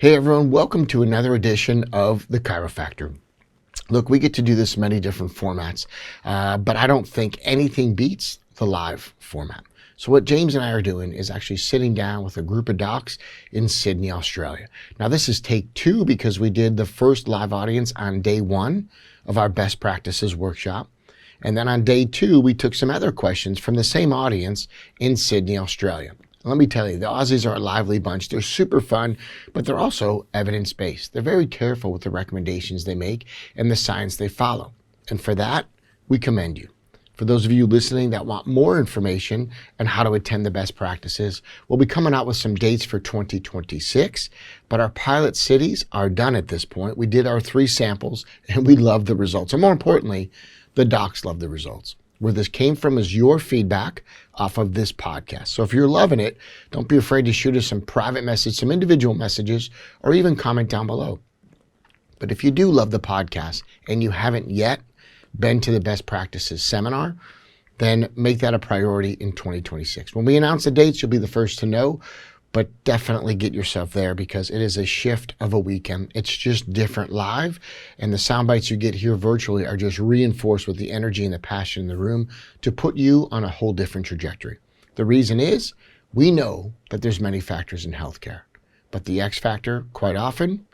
Hey everyone, welcome to another edition of the Chiro-Factor. Look, we get to do this in many different formats, but I don't think anything beats the live format. So what James and I are doing is actually sitting down with a group of docs in Sydney, Australia. Now this is take 2 because we did the first live audience on day 1 of our best practices workshop. And then on day 2, we took some other questions from the same audience in Sydney, Australia. Let me tell you, the Aussies are a lively bunch. They're super fun, but they're also evidence-based. They're very careful with the recommendations they make and the science they follow. And for that, we commend you. For those of you listening that want more information on how to attend the best practices, we'll be coming out with some dates for 2026, but our pilot cities are done at this point. We did our 3 samples and we love the results. And more importantly, the docs love the results. Where this came from is your feedback off of this podcast. So if you're loving it, don't be afraid to shoot us some private message, some individual messages, or even comment down below. But if you do love the podcast and you haven't yet been to the best practices seminar, then make that a priority in 2026. When we announce the dates, you'll be the first to know, but definitely get yourself there because it is a shift of a weekend. It's just different live, and the sound bites you get here virtually are just reinforced with the energy and the passion in the room to put you on a whole different trajectory. The reason is we know that there's many factors in healthcare, but the X factor quite often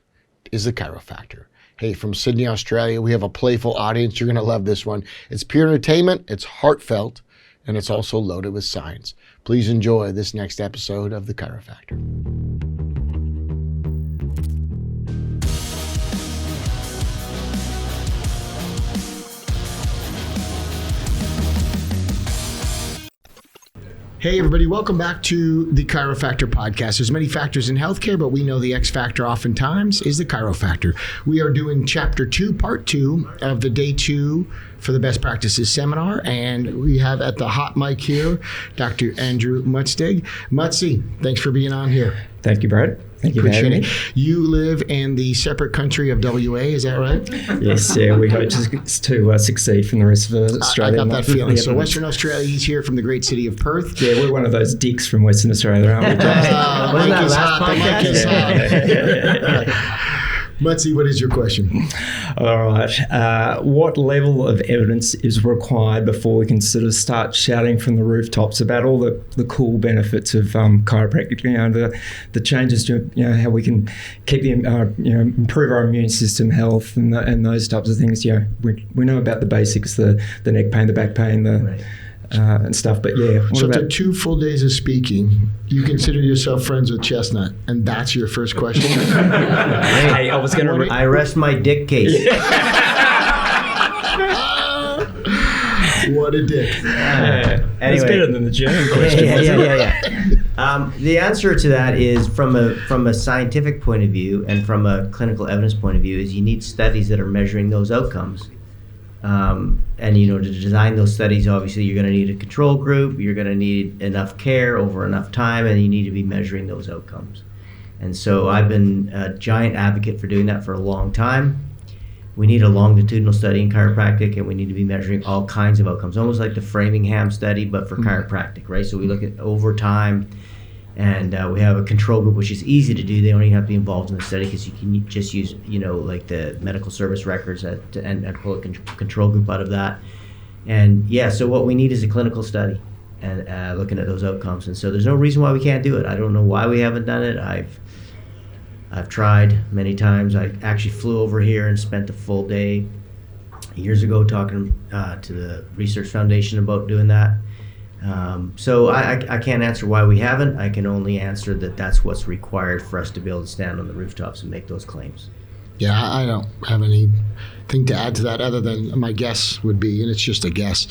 is the Chiro-Factor. Hey, from Sydney, Australia, we have a playful audience. You're gonna love this one. It's pure entertainment, it's heartfelt, and it's also loaded with science. Please enjoy this next episode of the Chiro-Factor. Hey everybody, welcome back to the Chiro-Factor podcast. There's many factors in healthcare, but we know the X factor oftentimes is the Chiro-Factor. We are doing chapter 2, part 2 of the day 2 for the best practices seminar. And we have at the hot mic here, Dr. Andrew Mutzig. Mutzi, thanks for being on here. Thank you, Brad. Thank you for having me. You live in the separate country of WA, is that right? Yes, yeah, we hope to succeed from the rest of Australia. I got that feeling. So Western Australia, he's here from the great city of Perth. Yeah, we're one of those dicks from Western Australia, aren't we? Mike is hot. Mutzi, what is your question? All right. What level of evidence is required before we can sort of start shouting from the rooftops about all the cool benefits of chiropractic? You know, the changes to how we can keep improve our immune system health and those types of things. You know, we know about the basics, the neck pain, the back pain, right. And stuff, but yeah. So after 2 full days of speaking, you consider yourself friends with Chestnut, and that's your first question? Hey, I was gonna. I rest my dick case. What a dick! Anyway, it's better than the German question. Yeah. The answer to that is from a scientific point of view and from a clinical evidence point of view is you need studies that are measuring those outcomes. And to design those studies, obviously you're going to need a control group, you're going to need enough care over enough time, and you need to be measuring those outcomes. And so I've been a giant advocate for doing that for a long time. We need a longitudinal study in chiropractic, and we need to be measuring all kinds of outcomes, almost like the Framingham study, but for chiropractic, right? So we look at over time, and we have a control group, which is easy to do. They don't even have to be involved in the study because you can just use, like the medical service records and pull a control group out of that. And so what we need is a clinical study and looking at those outcomes. And so there's no reason why we can't do it. I don't know why we haven't done it. I've tried many times. I actually flew over here and spent a full day years ago talking to the Research Foundation about doing that. So I can't answer why we haven't. I can only answer that that's what's required for us to be able to stand on the rooftops and make those claims. Yeah, I don't have anything to add to that other than my guess would be, and it's just a guess,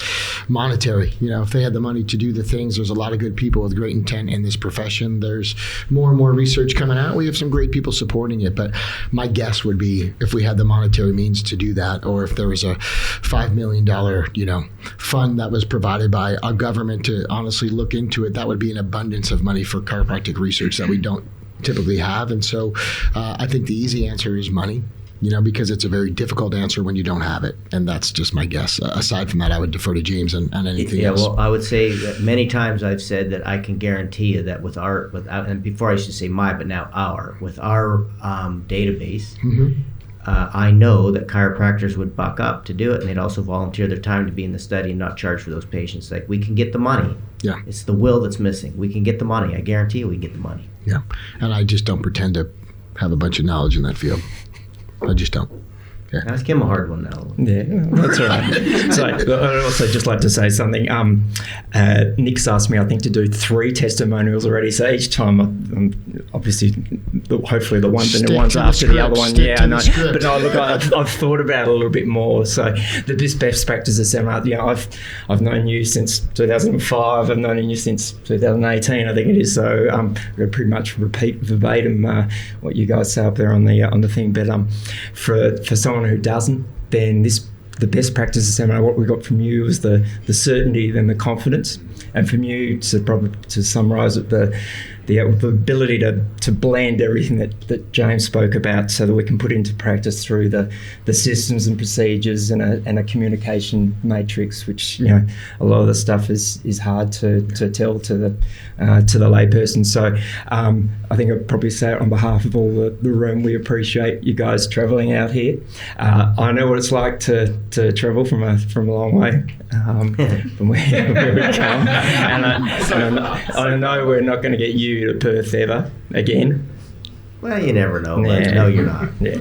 monetary. If they had the money to do the things, there's a lot of good people with great intent in this profession. There's more and more research coming out. We have some great people supporting it, but my guess would be if we had the monetary means to do that, or if there was a $5 million, fund that was provided by our government to honestly look into it, that would be an abundance of money for chiropractic research that we don't typically have. And so I think the easy answer is money. because it's a very difficult answer when you don't have it. And that's just my guess. Aside from that, I would defer to James on anything else. Well, I would say that many times I've said that I can guarantee you that and before I should say with our database, I know that chiropractors would buck up to do it, and they'd also volunteer their time to be in the study and not charge for those patients. Like, we can get the money. Yeah. It's the will that's missing. We can get the money. I guarantee you we can get the money. Yeah. And I just don't pretend to have a bunch of knowledge in that field. I just don't. Yeah. Ask him a hard one now. Yeah, that's all right. So I'd also just like to say something. Nick's asked me, I think, to do 3 testimonials already. So each time, obviously, hopefully the one's after the other one. Yeah, I know. But no, look, I've thought about it a little bit more. So the best practices seminar, I've known you since 2005. I've known you since 2018, I think it is. So I pretty much repeat verbatim what you guys say up there on the thing. But for someone who doesn't, then the best practices seminar, what we got from you was the certainty, then the confidence, and from you to summarize it, the ability to blend everything that James spoke about, so that we can put into practice through the systems and procedures and a communication matrix, which a lot of the stuff is hard to tell to the layperson. So I think I'd probably say it on behalf of all the room, we appreciate you guys travelling out here. I know what it's like to travel from a long way from where we come, and I know we're not going to get you to Perth ever again. Well, you never know. But no, you're not. Yeah,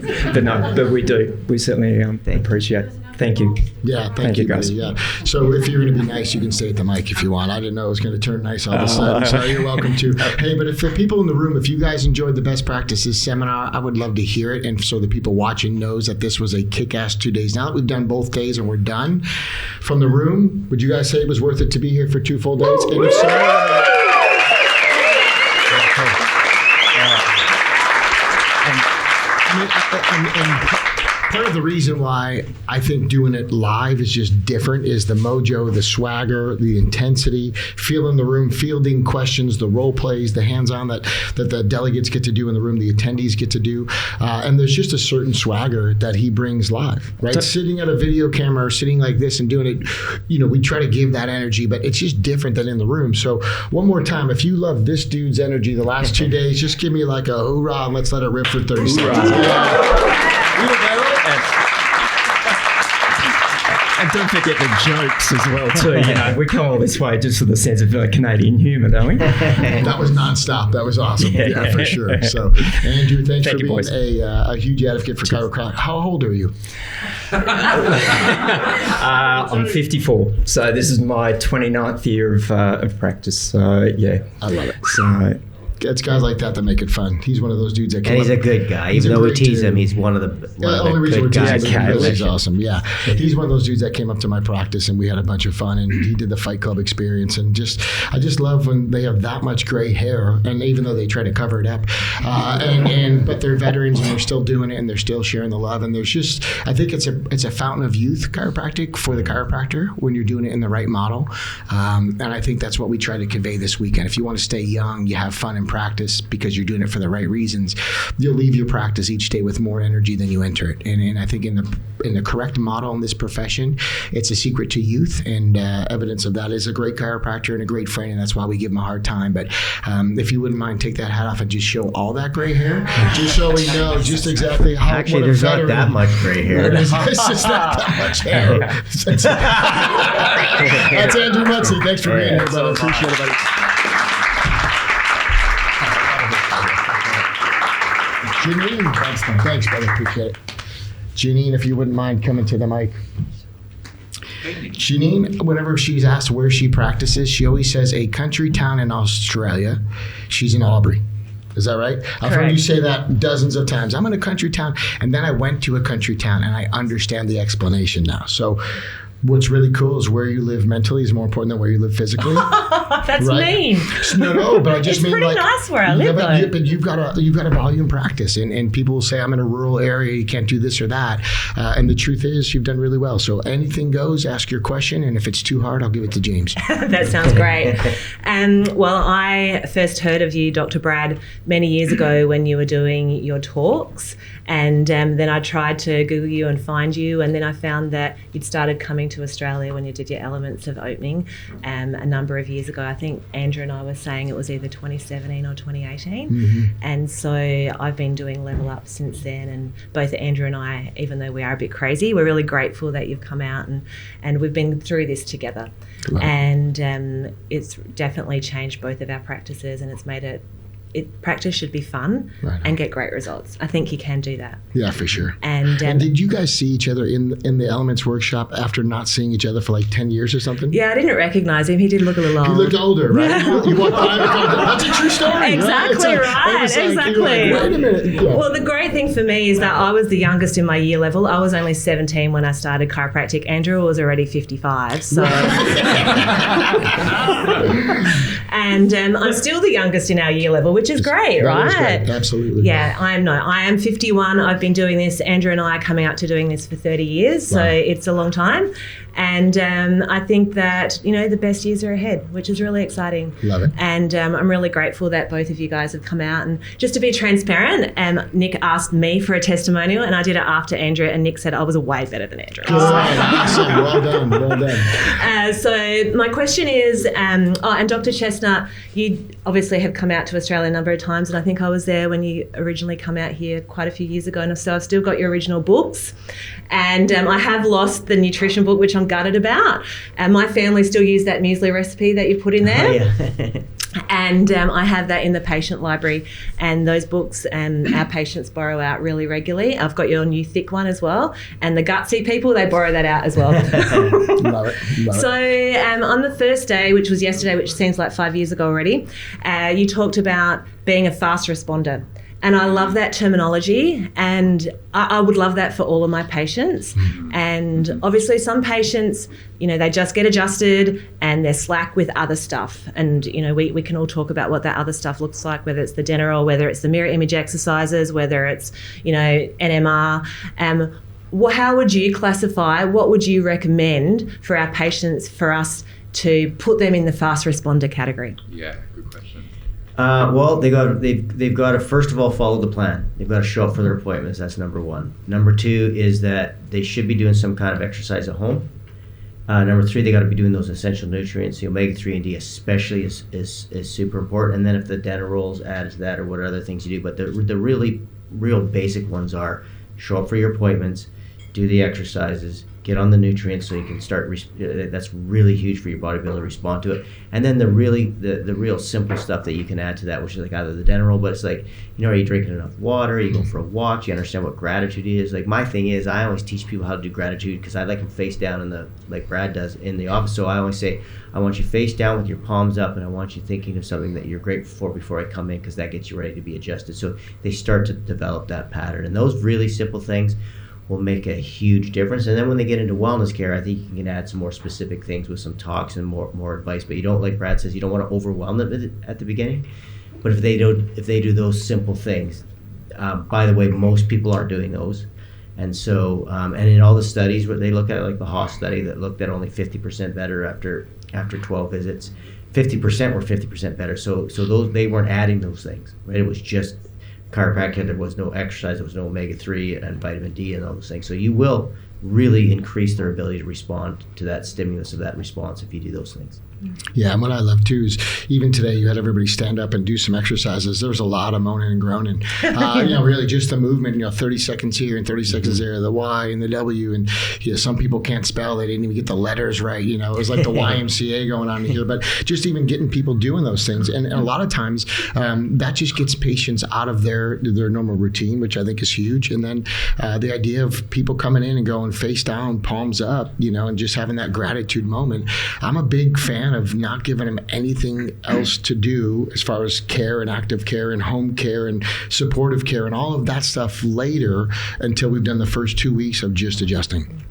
but we do. We certainly appreciate it. Thank you. Yeah, thank you guys. Yeah. So if you're going to be nice, you can stay at the mic if you want. I didn't know it was going to turn nice all of a sudden, so you're welcome to. Hey, but if the people in the room, if you guys enjoyed the Best Practices seminar, I would love to hear it, and so the people watching knows that this was a kick-ass 2 days. Now that we've done both days and we're done from the room, would you guys say it was worth it to be here for 2 full days? And if so, and part of the reason why I think doing it live is just different is the mojo, the swagger, the intensity, feeling the room, fielding questions, the role plays, the hands-on that the delegates get to do in the room, the attendees get to do. And there's just a certain swagger that he brings live, right? Sitting at a video camera or sitting like this and doing it, we try to give that energy, but it's just different than in the room. So one more time, if you love this dude's energy the last 2 days, just give me like a hoorah and let's let it rip for 30 seconds. And don't forget the jokes as well too. We come all this way just for the sense of Canadian humour, don't we? That was nonstop. That was awesome. Yeah, for sure. So, Andrew, thanks for being a huge advocate for chiropractic. How old are you? I'm 54. So this is my 29th year of practice. So yeah, I love it. So. It's guys like that make it fun. He's one of those dudes that and he's a good guy. Even though we tease him, he's one of the good guys. He's awesome. Yeah. He's one of those dudes that came up to my practice and we had a bunch of fun, and he did the Fight Club experience, and I just love when they have that much gray hair, and even though they try to cover it up, but they're veterans and they're still doing it and they're still sharing the love, and there's just, I think it's a fountain of youth chiropractic for the chiropractor when you're doing it in the right model, and I think that's what we try to convey this weekend. If you want to stay young, you have fun and practice because you're doing it for the right reasons, you'll leave your practice each day with more energy than you enter it. And I think in the correct model in this profession, it's a secret to youth, and evidence of that is a great chiropractor and a great friend, and that's why we give him a hard time. But if you wouldn't mind, take that hat off and just show all that gray hair, just so we know just exactly how. Actually, there's not that much gray hair. It's just not that much hair. That's Andrew Mutsey. Thanks for being here, brother. Appreciate it, buddy. Janine, thanks, brother. Appreciate it. Janine, if you wouldn't mind coming to the mic. Janine, whenever she's asked where she practices, she always says a country town in Australia. She's in Albury. Is that right? I've heard you say that dozens of times. I'm in a country town, and then I went to a country town, and I understand the explanation now. So What's really cool is where you live mentally is more important than where you live physically. That's right? mean. No, but I just It's mean pretty like nice where I live, but you've got a volume practice, and people will say I'm in a rural area, you can't do this or that, and the truth is you've done really well. So anything goes. Ask your question, and if it's too hard, I'll give it to James. That sounds great. Well, I first heard of you, Dr. Brad, many years ago when you were doing your talks. And then I tried to Google you and find you. And then I found that you'd started coming to Australia when you did your Elements of Opening a number of years ago. I think Andrew and I were saying it was either 2017 or 2018. Mm-hmm. And so I've been doing Level Up since then. And both Andrew and I, even though we are a bit crazy, we're really grateful that you've come out and we've been through this together. Right. And it's definitely changed both of our practices, and it's made practice should be fun and get great results. I think you can do that. Yeah, for sure. And did you guys see each other in the Elements workshop after not seeing each other for like 10 years or something? Yeah, I didn't recognize him. He did look a little old. He looked older, right? You walked by and thought, that's a true story. Exactly right. Exactly. Wait a minute. Yeah. Well, the great thing for me is that I was the youngest in my year level. I was only 17 when I started chiropractic. Andrew was already 55. So, and I'm still the youngest in our year level, which is great, right? Great. Absolutely. Yeah, I am 51. I've been doing this. Andrew and I are coming up to doing this for 30 years, so it's a long time. And I think that, the best years are ahead, which is really exciting. Love it. And I'm really grateful that both of you guys have come out. And just to be transparent, Nick asked me for a testimonial, and I did it after Andrew, and Nick said I was way better than Andrew. Awesome. Well done. So my question is, and Dr. Chestnut, you obviously have come out to Australia a number of times, and I think I was there when you originally come out here quite a few years ago, and so I've still got your original books. And I have lost the nutrition book, which I'm gutted about. And my family still use that muesli recipe that you put in there. Oh, yeah. And I have that in the patient library, and those books our patients borrow out really regularly. I've got your new thick one as well, and the gutsy people, they borrow that out as well. Love it. So on the first day, which was yesterday, which seems like 5 years ago already, you talked about being a fast responder. And I love that terminology, and I would love that for all of my patients. And obviously some patients, they just get adjusted and they're slack with other stuff. And, we can all talk about what that other stuff looks like, whether it's the Denerol, whether it's the mirror image exercises, whether it's, NMR. How would you classify, what would you recommend for our patients for us to put them in the fast responder category? Yeah, good question. Well, they've got to first of all follow the plan. They've got to show up for their appointments. That's number one. Number two is that they should be doing some kind of exercise at home. Number three, they got to be doing those essential nutrients. The omega-3 and D especially is super important. And then if the Denerol's added to that or what other things you do, but the really real basic ones are show up for your appointments, do the exercises, get on the nutrients so you can start. That's really huge for your body to be able to respond to it. And then the real simple stuff that you can add to that, which is like either the Denerol, but it's like, are you drinking enough water? Are you going for a walk? You understand what gratitude is? Like my thing is, I always teach people how to do gratitude because I like them face down like Brad does in the office. So I always say, I want you face down with your palms up, and I want you thinking of something that you're grateful for before I come in, because that gets you ready to be adjusted. So they start to develop that pattern, and those really simple things will make a huge difference. And then when they get into wellness care, I think you can add some more specific things with some talks and more advice. But you don't, like Brad says, you don't want to overwhelm them at the beginning. But if they do those simple things, by the way, most people aren't doing those. And so, and in all the studies where they look at, like the Haas study that looked at only 50% better after 12 visits, 50% were 50% better. So those, they weren't adding those things, right? It was just chiropractic. There was no exercise, there was no omega-3 and vitamin D and all those things. So you will really increase their ability to respond to that stimulus of that response if you do those things. Yeah, and what I love too is even today you had everybody stand up and do some exercises. There was a lot of moaning and groaning. Really just the movement, 30 seconds here and 30 seconds there, the Y and the W. And some people can't spell. They didn't even get the letters right. It was like the YMCA going on here. But just even getting people doing those things. And a lot of times that just gets patients out of their normal routine, which I think is huge. And then the idea of people coming in and going face down, palms up, and just having that gratitude moment. I'm a big fan of not giving them anything else to do as far as care and active care and home care and supportive care and all of that stuff later until we've done the first 2 weeks of just adjusting.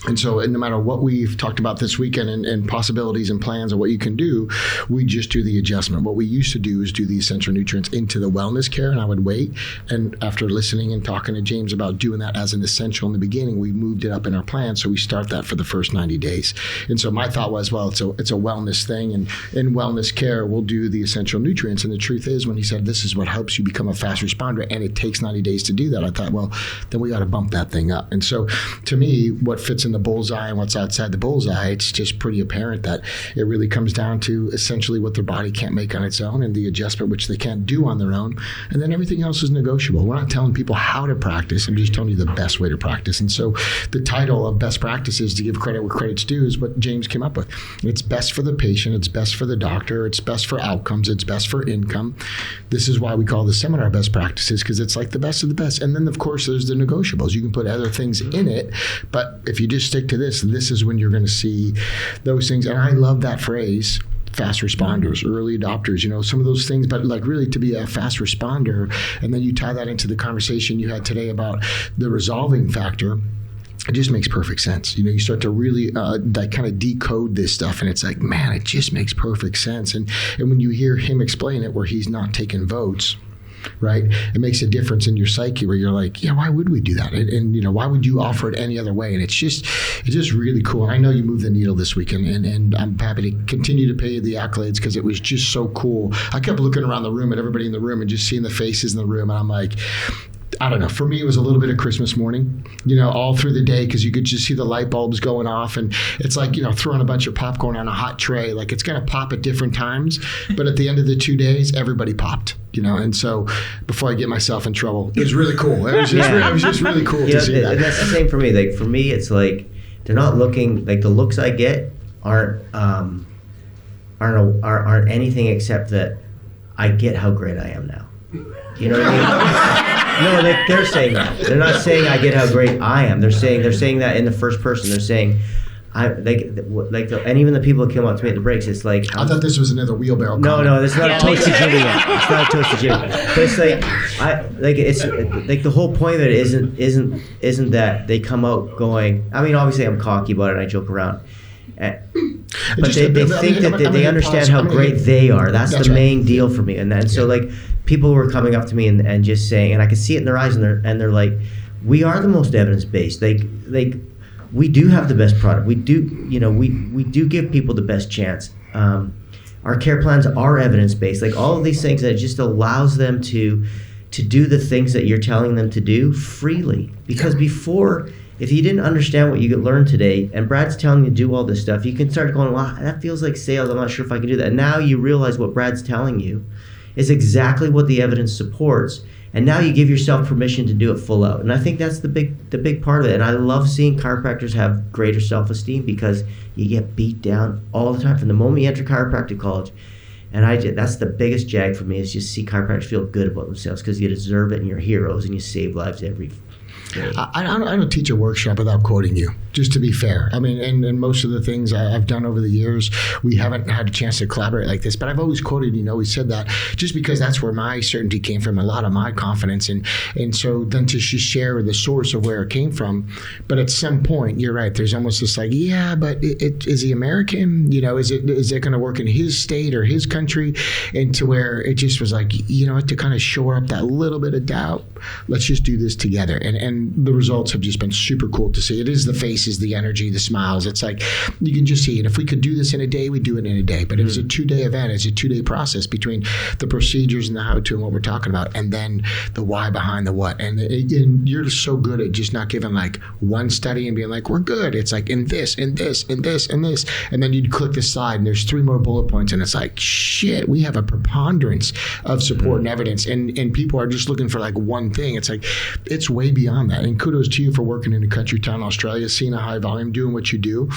And so no matter what we've talked about this weekend and possibilities and plans of what you can do, we just do the adjustment. What we used to do is do the essential nutrients into the wellness care, and I would wait. And after listening and talking to James about doing that as an essential in the beginning, we moved it up in our plan. So we start that for the first 90 days. And so my thought was, well, it's a wellness thing. And in wellness care, we'll do the essential nutrients. And the truth is, when he said this is what helps you become a fast responder, and it takes 90 days to do that, I thought, well, then we got to bump that thing up. And so to me, what fits in the bullseye and what's outside the bullseye, it's just pretty apparent that it really comes down to essentially what their body can't make on its own and the adjustment which they can't do on their own, and then everything else is negotiable. We're not telling people how to practice, I'm just telling you the best way to practice. And so the title of best practices, to give credit where credit's due, is what James came up with. It's best for the patient, it's best for the doctor, it's best for outcomes, it's best for income. This is why we call the seminar best practices, because it's like the best of the best. And then of course there's the negotiables. You can put other things in it, but if you just stick to this is when you're going to see those things. And I love that phrase, fast responders, early adopters, some of those things, but like really to be a fast responder. And then you tie that into the conversation you had today about the resolving factor. It just makes perfect sense. You start to really kind of decode this stuff, and it's like, man, it just makes perfect sense. And when you hear him explain it, where he's not taking votes, right? It makes a difference in your psyche where you're like, yeah, why would we do that? And why would you offer it any other way? And it's just really cool. And I know you moved the needle this weekend, and I'm happy to continue to pay you the accolades because it was just so cool. I kept looking around the room at everybody in the room and just seeing the faces in the room, and I'm like, I don't know. For me, it was a little bit of Christmas morning, all through the day, because you could just see the light bulbs going off. And it's like, throwing a bunch of popcorn on a hot tray. Like, it's going to pop at different times. But at the end of the 2 days, everybody popped, And so before I get myself in trouble, it was really cool. It was just really cool to see that. And that's the same for me. Like, for me, it's like they're not looking, like the looks I get aren't anything except that I get how great I am now. You know what I mean? No, they're saying that. They're not saying I get how great I am. They're saying that in the first person. They're saying, and even the people that came up to me at the breaks, it's like, I thought this was another wheelbarrow. No, it's not a toasted Jimmy yet. It's not a toasted Jimmy. But it's it's like the whole point of it isn't that they come out going. I mean, obviously I'm cocky about it and I joke around. But they think that they understand how great they are. That's the main deal for me. And so like people were coming up to me and just saying, and I could see it in their eyes, and they're like, we are the most evidence-based. Like we do have the best product. We do, we do give people the best chance. Our care plans are evidence-based. Like all of these things, that just allows them to do the things that you're telling them to do freely. Because before, if you didn't understand what you learned today, and Brad's telling you to do all this stuff, you can start going, well, that feels like sales. I'm not sure if I can do that. And now you realize what Brad's telling you is exactly what the evidence supports. And now you give yourself permission to do it full out. And I think that's the big part of it. And I love seeing chiropractors have greater self-esteem, because you get beat down all the time from the moment you enter chiropractic college. And that's the biggest jag for me, is just see chiropractors feel good about themselves, because you deserve it and you're heroes and you save lives every day. I don't teach a workshop without quoting you, just to be fair. I mean, and most of the things I've done over the years, we haven't had a chance to collaborate like this, but I've always quoted, always said that, just because that's where my certainty came from, a lot of my confidence. And so then to just share the source of where it came from. But at some point, you're right, there's almost this like, yeah, but is he American? Is it going to work in his state or his country? And to where it just was like, to kind of shore up that little bit of doubt, let's just do this together. And the results have just been super cool to see. It is the faces, the energy, the smiles. It's like, you can just see it. If we could do this in a day, we'd do it in a day. But it was a 2-day event. It's a 2-day process between the procedures and the how-to and what we're talking about, and then the why behind the what. And you're just so good at just not giving like one study and being like, we're good. It's like in this, in this, in this, and this. And then you'd click the slide and there's 3 more bullet points, and it's like, shit, we have a preponderance of support and evidence. And people are just looking for like one thing. It's like, it's way beyond that. And kudos to you for working in a country town, Australia, seeing a high volume, doing what you do.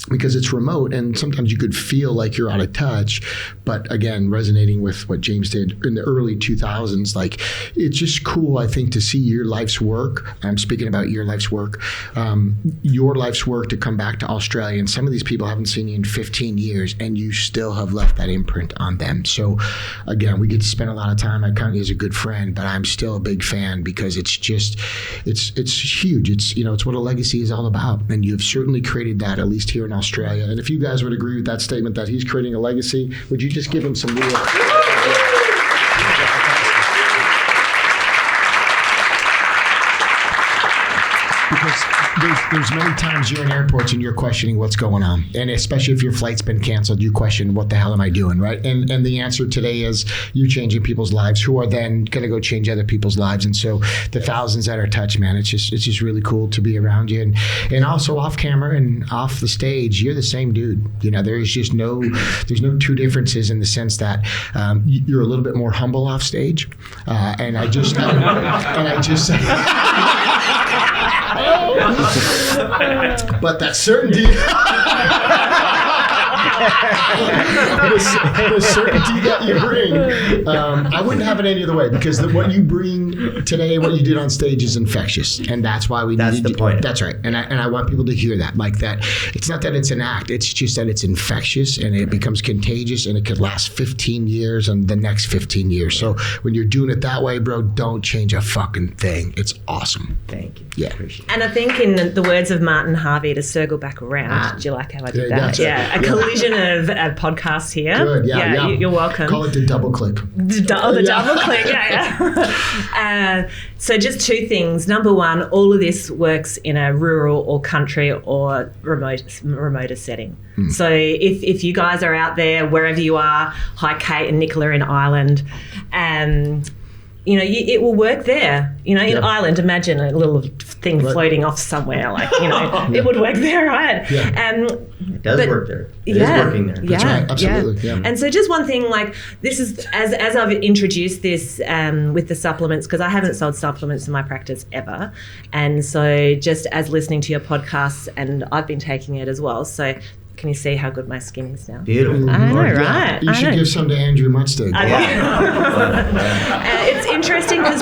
because it's remote and sometimes you could feel like you're out of touch. But again, resonating with what James did in the early 2000s, like it's just cool, I think, to see your life's work. I'm speaking about your life's work to come back to Australia. And some of these people haven't seen you in 15 years and you still have left that imprint on them. So again, we get to spend a lot of time. I count you as a good friend, but I'm still a big fan because it's just, it's huge. It's what a legacy is all about. And you've certainly created that, at least here in Australia. And if you guys would agree with that statement that he's creating a legacy, would you just give him some real... Because there's many times you're in airports and you're questioning what's going on. And especially if your flight's been canceled, you question, what the hell am I doing, right? And the answer today is you're changing people's lives who are then going to go change other people's lives. And so the thousands that are touched, man, it's just really cool to be around you. And also off camera and off the stage, you're the same dude. There's no two differences in the sense that you're a little bit more humble off stage. And I just but that certainty, the certainty that you bring, I wouldn't have it any other way, because what you bring today, what you did on stage is infectious, and that's why we. That's the point. That's right, and I want people to hear that, like that. It's not that it's an act; it's just that it's infectious, and it becomes contagious, and it could last 15 years and the next 15 years. So when you're doing it that way, bro, don't change a fucking thing. It's awesome. Thank you. Yeah. Appreciate it. And I think in the words of Martin Harvey, to circle back around, do you like how I did that? Yeah, a collision of podcasts here. Good, yeah. You're welcome. Call it the double click. Double click, yeah. So just two things. Number one, all of this works in a rural or country or remoter setting. So if you guys are out there, wherever you are, hi Kate and Nicola in Ireland, it will work there. In Ireland, imagine a little thing floating off somewhere, it would work there, right? Yeah. It does work there. It is working there. That's right. Absolutely. Yeah. And so just one thing, this is, as I've introduced this with the supplements, because I haven't sold supplements in my practice ever. And so just as listening to your podcasts, and I've been taking it as well. So can you see how good my skin is now? Beautiful. I know, right? You should give some to Andrew Mudstick. It's interesting because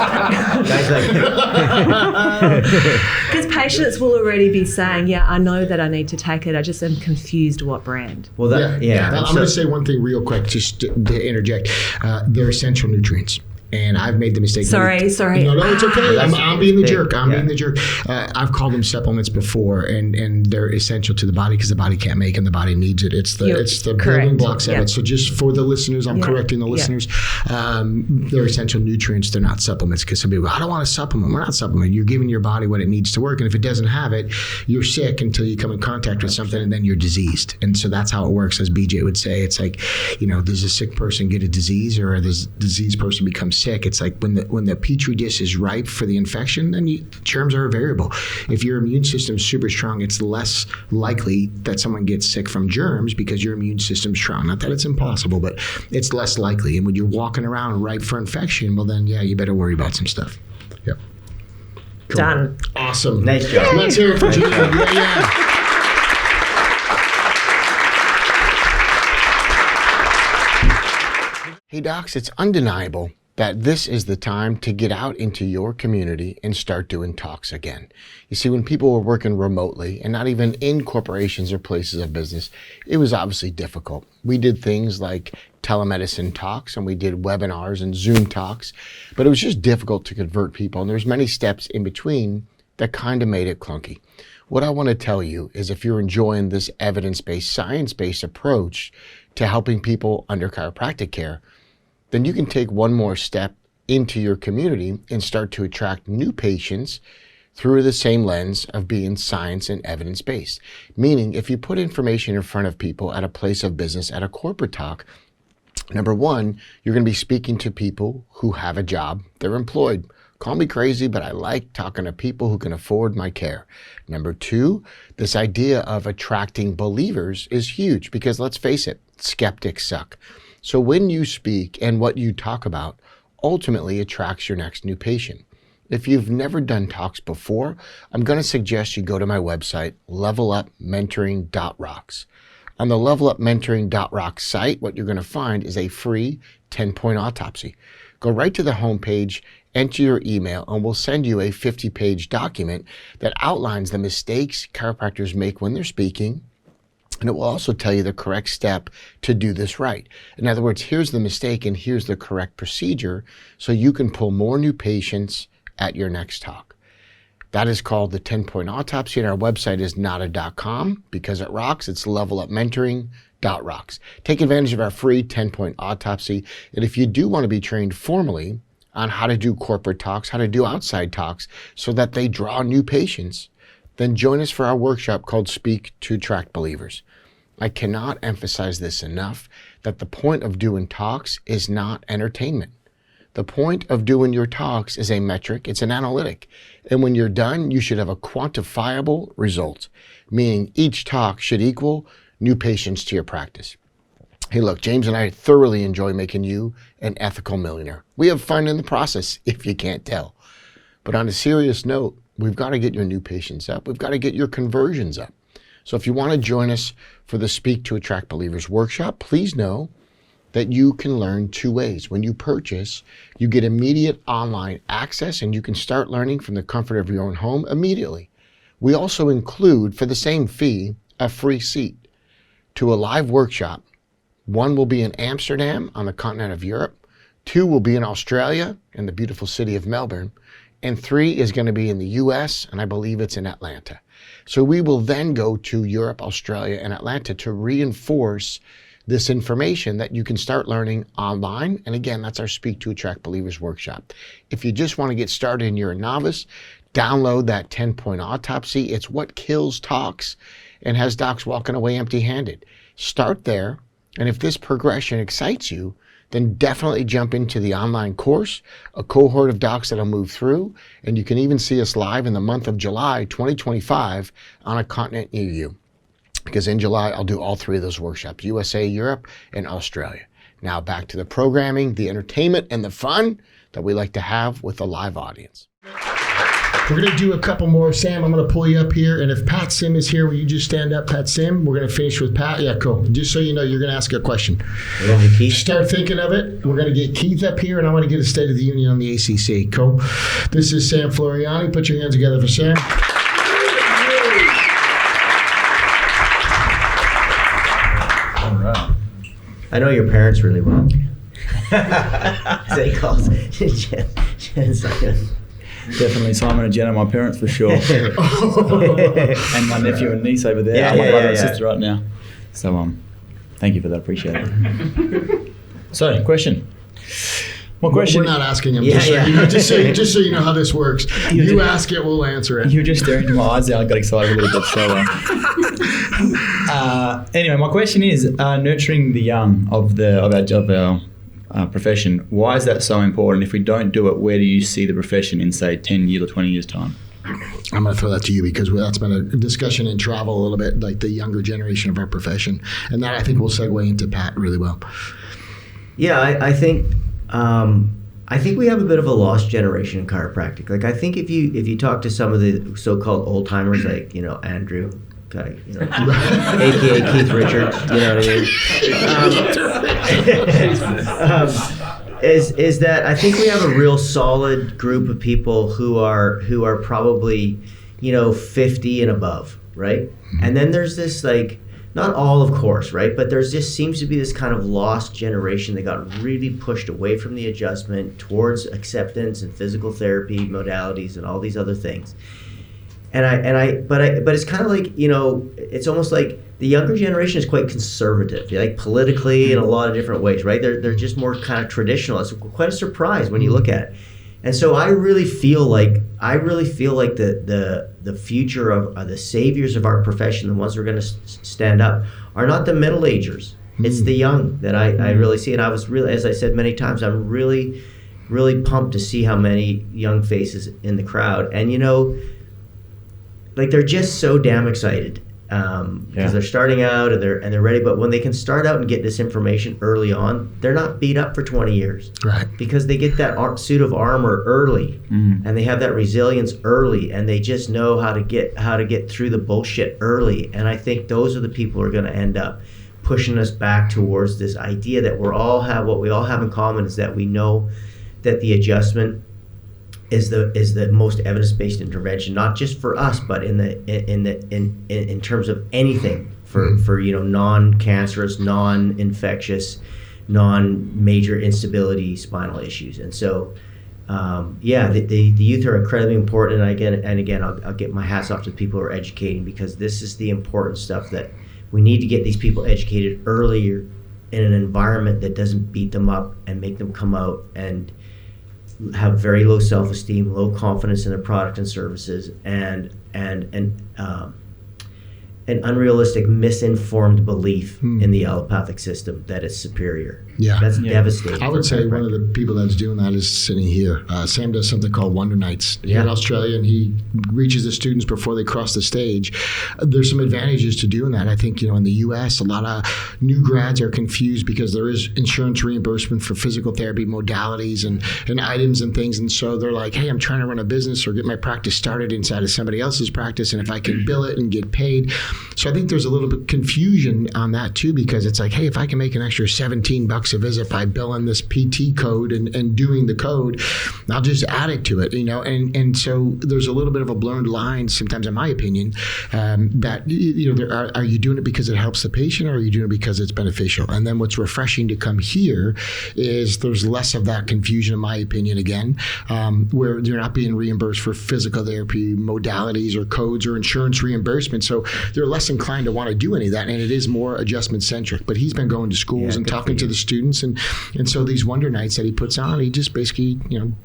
patients will already be saying, I know that I need to take it. I just am confused what brand. Well, I'm going to say one thing real quick, just to interject. They're essential nutrients. And I've made the mistake. Sorry. No, it's okay. I'm being the jerk. Being the jerk. I've called them supplements before, and they're essential to the body because the body can't make them. The body needs it. It's the building blocks of it. So just for the listeners, I'm correcting the listeners. They're essential nutrients. They're not supplements, because some people go, I don't want a supplement. We're not supplement. You're giving your body what it needs to work. And if it doesn't have it, you're sick until you come in contact with something, and then you're diseased. And so that's how it works, as BJ would say. It's like, does a sick person get a disease, or does a diseased person become sick? It's like when the petri dish is ripe for the infection, then germs are a variable. If your immune system is super strong, it's less likely that someone gets sick from germs because your immune system's strong. Not that it's impossible, but it's less likely. And when you're walking around ripe for infection, well then, you better worry about some stuff. Yep. Cool. Done. Awesome. Nice job. Let's hear it for Julia. Yeah. Hey docs, it's undeniable that this is the time to get out into your community and start doing talks again. You see, when people were working remotely and not even in corporations or places of business, it was obviously difficult. We did things like telemedicine talks, and we did webinars and Zoom talks, but it was just difficult to convert people. And there's many steps in between that kind of made it clunky. What I want to tell you is, if you're enjoying this evidence-based, science-based approach to helping people under chiropractic care, then you can take one more step into your community and start to attract new patients through the same lens of being science and evidence-based. Meaning, if you put information in front of people at a place of business, at a corporate talk, number one, you're going to be speaking to people who have a job, they're employed. Call me crazy, but I like talking to people who can afford my care. Number two, this idea of attracting believers is huge, because let's face it, skeptics suck. So when you speak and what you talk about ultimately attracts your next new patient. If you've never done talks before, I'm going to suggest you go to my website, levelupmentoring.rocks. On the levelupmentoring.rocks site, what you're going to find is a free 10-point autopsy. Go right to the homepage, enter your email, and we'll send you a 50-page document that outlines the mistakes chiropractors make when they're speaking, and it will also tell you the correct step to do this right. In other words, here's the mistake and here's the correct procedure so you can pull more new patients at your next talk. That is called the 10-point autopsy, and our website is nada.com. Because it rocks, it's levelupmentoring.rocks. Take advantage of our free 10-point autopsy, and if you do want to be trained formally on how to do corporate talks, how to do outside talks so that they draw new patients, then join us for our workshop called Speak to Attract Believers. I cannot emphasize this enough, that the point of doing talks is not entertainment. The point of doing your talks is a metric, it's an analytic. And when you're done, you should have a quantifiable result, meaning each talk should equal new patients to your practice. Hey, look, James and I thoroughly enjoy making you an ethical millionaire. We have fun in the process, if you can't tell. But on a serious note, we've got to get your new patients up. We've got to get your conversions up. So if you want to join us for the Speak to Attract Believers workshop, please know that you can learn two ways. When you purchase, you get immediate online access and you can start learning from the comfort of your own home immediately. We also include, for the same fee, a free seat to a live workshop. One will be in Amsterdam on the continent of Europe. 2 will be in Australia in the beautiful city of Melbourne. And 3 is going to be in the US, and I believe it's in Atlanta. So we will then go to Europe, Australia, and Atlanta to reinforce this information that you can start learning online. And again, that's our Speak to Attract Believers workshop. If you just want to get started and you're a novice, download that 10-point autopsy. It's what kills talks and has docs walking away empty-handed. Start there, and if this progression excites you, then definitely jump into the online course, a cohort of docs that'll move through, and you can even see us live in the month of July 2025 on a continent near you. Because in July, I'll do all 3 of those workshops, USA, Europe, and Australia. Now back to the programming, the entertainment, and the fun that we like to have with a live audience. We're going to do a couple more. Sam, I'm going to pull you up here. And if Pat Sim is here, will you just stand up, Pat Sim? We're going to finish with Pat. Yeah, cool. Just so you know, you're going to ask a question. Start thinking of it. We're going to get Keith up here, and I want to get a State of the Union on the ACC. Cool. This is Sam Floriani. Put your hands together for Sam. All right. I know your parents really well. They call Jen. Definitely Simon and Jenna, my parents for sure. And my nephew and niece over there. My brother and sister right now. So thank you for that. Appreciate it. So, question. My question. We're not asking him. Just so you know how this works. You ask it, we'll answer it. You were just staring into my eyes there. I got excited a little bit. So, anyway, my question is nurturing the young of our profession. Why is that so important? If we don't do it, where do you see the profession in, say, 10 years or 20 years' time? I'm going to throw that to you because that's been a discussion in travel a little bit, like the younger generation of our profession. And that, I think, will segue into Pat really well. Yeah, I think we have a bit of a lost generation in chiropractic. Like, I think if you talk to some of the so-called old-timers, like, Andrew, guy, aka Keith Richards, you know what I mean? Is that I think we have a real solid group of people who are probably 50 and above, right? Mm-hmm. And then there's this, like, not all, of course, right? But there's just seems to be this kind of lost generation that got really pushed away from the adjustment towards acceptance and physical therapy modalities and all these other things. But it's kind of like, it's almost like the younger generation is quite conservative, like politically in a lot of different ways, right? They're just more kind of traditional. It's quite a surprise when you look at it. And so I really feel like the future of the saviors of our profession, the ones who are going to stand up, are not the middle agers. It's the young that I really see. And I was really, as I said many times, I'm really, really pumped to see how many young faces in the crowd. And like, they're just so damn excited. because they're starting out and they're ready. But when they can start out and get this information early on, they're not beat up for 20 years, Right. because they get that suit of armor early, and they have that resilience early, and they just know how to get through the bullshit early. And I think those are the people who are going to end up pushing us back towards this idea that what we all have in common is that we know that the adjustment is the most evidence-based intervention, not just for us, but in terms of anything for non-cancerous, non-infectious, non-major instability spinal issues. And so the youth are incredibly important. And again, I'll get my hats off to the people who are educating, because this is the important stuff that we need to get these people educated earlier in an environment that doesn't beat them up and make them come out and have very low self-esteem, low confidence in their product and services, and an unrealistic, misinformed belief in the allopathic system that it's superior. Yeah. That's devastating. I would say one of the people that's doing that is sitting here. Sam does something called Wonder Nights here in Australia, and he reaches the students before they cross the stage. There's some advantages to doing that. I think, in the U.S., a lot of new grads are confused because there is insurance reimbursement for physical therapy modalities and items and things. And so they're like, hey, I'm trying to run a business or get my practice started inside of somebody else's practice, and if I can bill it and get paid. So I think there's a little bit of confusion on that too, because it's like, hey, if I can make an extra $17 a visit by billing this PT code and doing the code, I'll just add it to it, and so there's a little bit of a blurred line sometimes, in my opinion, that are you doing it because it helps the patient, or are you doing it because it's beneficial? And then what's refreshing to come here is there's less of that confusion, in my opinion, again, where you're not being reimbursed for physical therapy modalities or codes or insurance reimbursement, so they're less inclined to want to do any of that, and it is more adjustment centric. But he's been going to schools and talking to the students, and so these Wonder Nights that he puts on, he just basically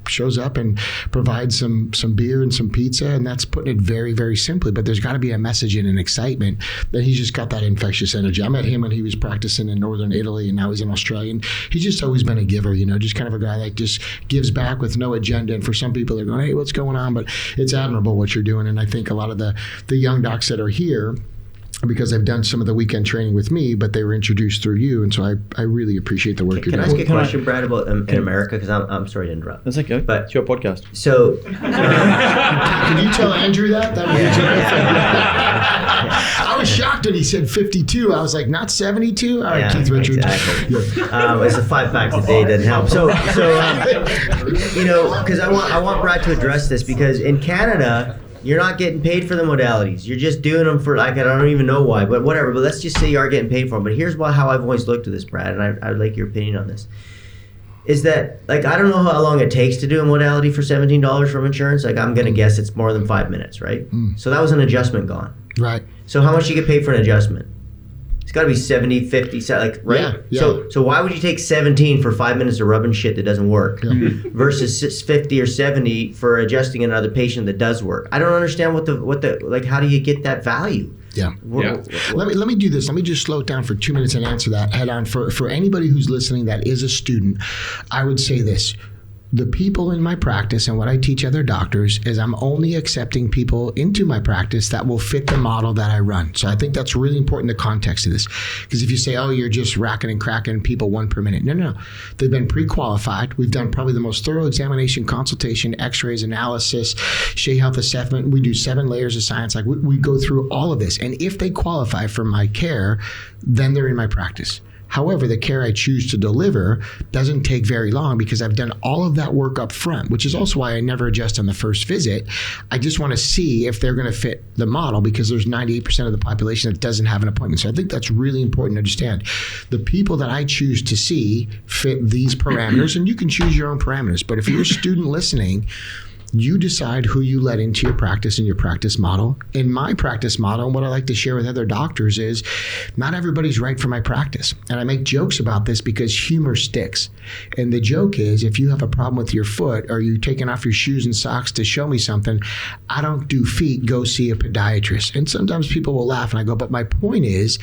shows up and provides some beer and some pizza, and that's putting it very, very simply. But there's got to be a message and an excitement that he's just got that infectious energy. I met him when he was practicing in northern Italy, and now he's in Australia, and he's just always been a giver, just kind of a guy that just gives back with no agenda. And for some people, they're going, hey, what's going on? But it's admirable what you're doing. And I think a lot of the young docs that are here, because they've done some of the weekend training with me, but they were introduced through you, and so I really appreciate the work you're doing. Can I ask a question, Brad, about in America? Because I'm sorry to interrupt. That's okay. But it's your podcast. So, can you tell Andrew that? That would be I was shocked when he said 52. I was like, not 72. All right, Keith Richards. Exactly. It's the 5 packs a day doesn't help. So because I want Brad to address this, because in Canada, you're not getting paid for the modalities. You're just doing them for, I don't even know why, but whatever. But let's just say you are getting paid for them. But here's how I've always looked at this, Brad, and I'd like your opinion on this. Is that, I don't know how long it takes to do a modality for $17 from insurance. I'm going to guess it's more than 5 minutes, right? So that was an adjustment gone. Right. So how much do you get paid for an adjustment? It's got to be 70, 50, right? Yeah. So why would you take 17 for 5 minutes of rubbing shit that doesn't work versus 50 or 70 for adjusting another patient that does work? I don't understand what the how do you get that value? Yeah. Let me do this. Let me just slow it down for 2 minutes and answer that head on. For anybody who's listening that is a student, I would say this. The people in my practice and what I teach other doctors is I'm only accepting people into my practice that will fit the model that I run. So I think that's really important, the context of this. Because if you say, oh, you're just racking and cracking people 1 per minute. No. They've been pre-qualified. We've done probably the most thorough examination, consultation, x-rays, analysis, Shea Health assessment. We do 7 layers of science. We go through all of this. And if they qualify for my care, then they're in my practice. However, the care I choose to deliver doesn't take very long because I've done all of that work up front, which is also why I never adjust on the first visit. I just want to see if they're going to fit the model, because there's 98% of the population that doesn't have an appointment. So I think that's really important to understand. The people that I choose to see fit these parameters, and you can choose your own parameters. But if you're a student listening, you decide who you let into your practice and your practice model. In my practice model, and what I like to share with other doctors is not everybody's right for my practice. And I make jokes about this because humor sticks. And the joke is, if you have a problem with your foot or you're taking off your shoes and socks to show me something, I don't do feet, go see a podiatrist. And sometimes people will laugh and I go, but my point is,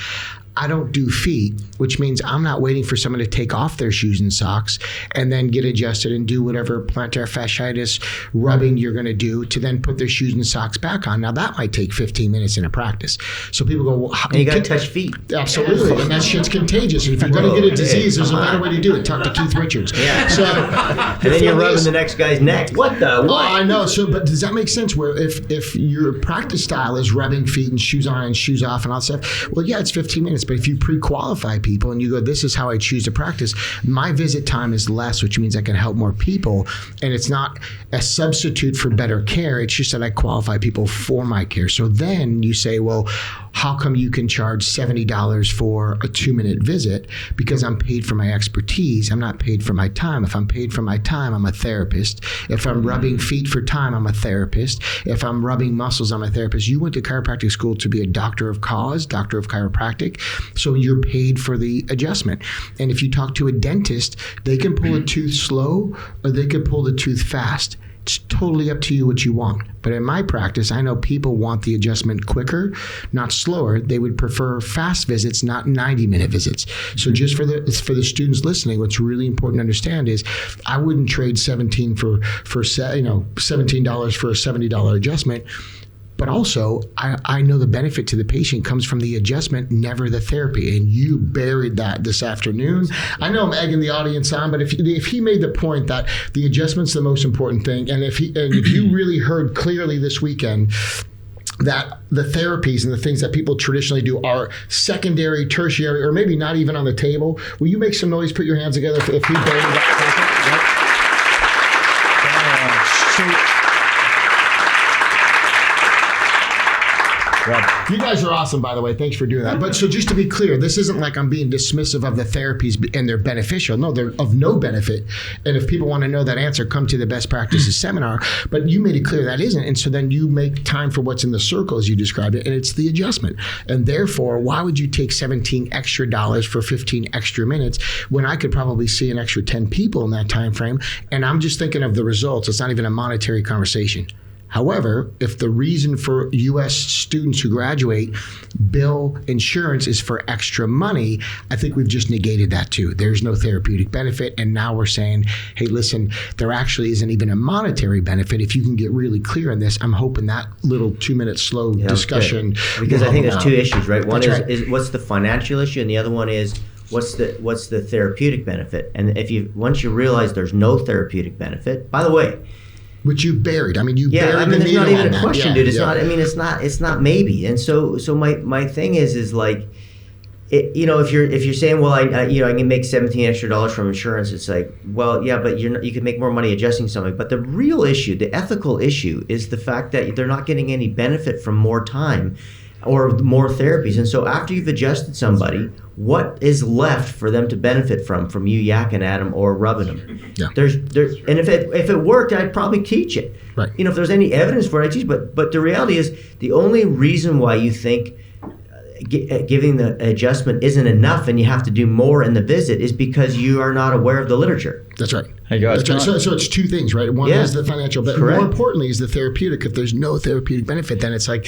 I don't do feet, which means I'm not waiting for someone to take off their shoes and socks and then get adjusted and do whatever plantar fasciitis rubbing you're going to do to then put their shoes and socks back on. Now that might take 15 minutes in a practice. So people go, well, and you got to touch feet. Absolutely. And that shit's contagious. And if you're going to get a disease, there's a better way to do it. Talk to Keith Richards. Yeah. So, and then you're rubbing the next guy's neck. What the? What? Oh, I know. So, but does that make sense? Where if your practice style is rubbing feet and shoes on and shoes off and all that stuff, well, yeah, it's 15 minutes. But if you pre-qualify people and you go, this is how I choose to practice, my visit time is less, which means I can help more people. And it's not a substitute for better care. It's just that I qualify people for my care. So then you say, well, how come you can charge $70 for a 2-minute visit? Because I'm paid for my expertise. I'm not paid for my time. If I'm paid for my time, I'm a therapist. If I'm rubbing feet for time, I'm a therapist. If I'm rubbing muscles, I'm a therapist. You went to chiropractic school to be a doctor of cause, doctor of chiropractic. So you're paid for the adjustment. And if you talk to a dentist, they can pull a tooth slow or they can pull the tooth fast. It's totally up to you what you want. But in my practice, I know people want the adjustment quicker, not slower. They would prefer fast visits, not 90-minute visits. So just for the students listening, what's really important to understand is I wouldn't trade $17 for $17 for a $70 adjustment. But also, I know the benefit to the patient comes from the adjustment, never the therapy. And you buried that this afternoon. I know I'm egging the audience on, but if he made the point that the adjustment's the most important thing, and if you really heard clearly this weekend that the therapies and the things that people traditionally do are secondary, tertiary, or maybe not even on the table, will you make some noise? Put your hands together if he buried that. You guys are awesome, by the way. Thanks for doing that. But so just to be clear, this isn't like I'm being dismissive of the therapies and they're beneficial. No, they're of no benefit. And if people want to know that answer, come to the Best Practices seminar. But you made it clear that isn't. And so then you make time for what's in the circle, as you described it, and it's the adjustment. And therefore, why would you take $17 extra for 15 extra minutes when I could probably see an extra 10 people in that time frame? And I'm just thinking of the results. It's not even a monetary conversation. However, if the reason for U.S. students who graduate bill insurance is for extra money, I think we've just negated that too. There's no therapeutic benefit. And now we're saying, hey, listen, there actually isn't even a monetary benefit. If you can get really clear on this, I'm hoping that little 2-minute slow discussion. Because I think there's two issues, right? One is what's the financial issue, and the other one is what's the therapeutic benefit. And once you realize there's no therapeutic benefit, by the way, which you buried. I mean, you buried. Yeah, there's not even a question, dude. It's not. I mean, it's not maybe. And so my thing is like, if you're saying, well, I can make $17 extra from insurance. It's like, well, yeah, but you can make more money adjusting something. But the real issue, the ethical issue, is the fact that they're not getting any benefit from more time or more therapies. And so after you've adjusted somebody, what is left for them to benefit from you yakking at them or rubbing them? Yeah. And if it worked, I'd probably teach it. Right. If there's any evidence for it, I teach. But the reality is, the only reason why you think giving the adjustment isn't enough and you have to do more in the visit is because you are not aware of the literature. That's right. Hey guys, That's right. So it's two things, right? One is the financial, but Correct. more importantly is the therapeutic. If there's no therapeutic benefit, then it's like,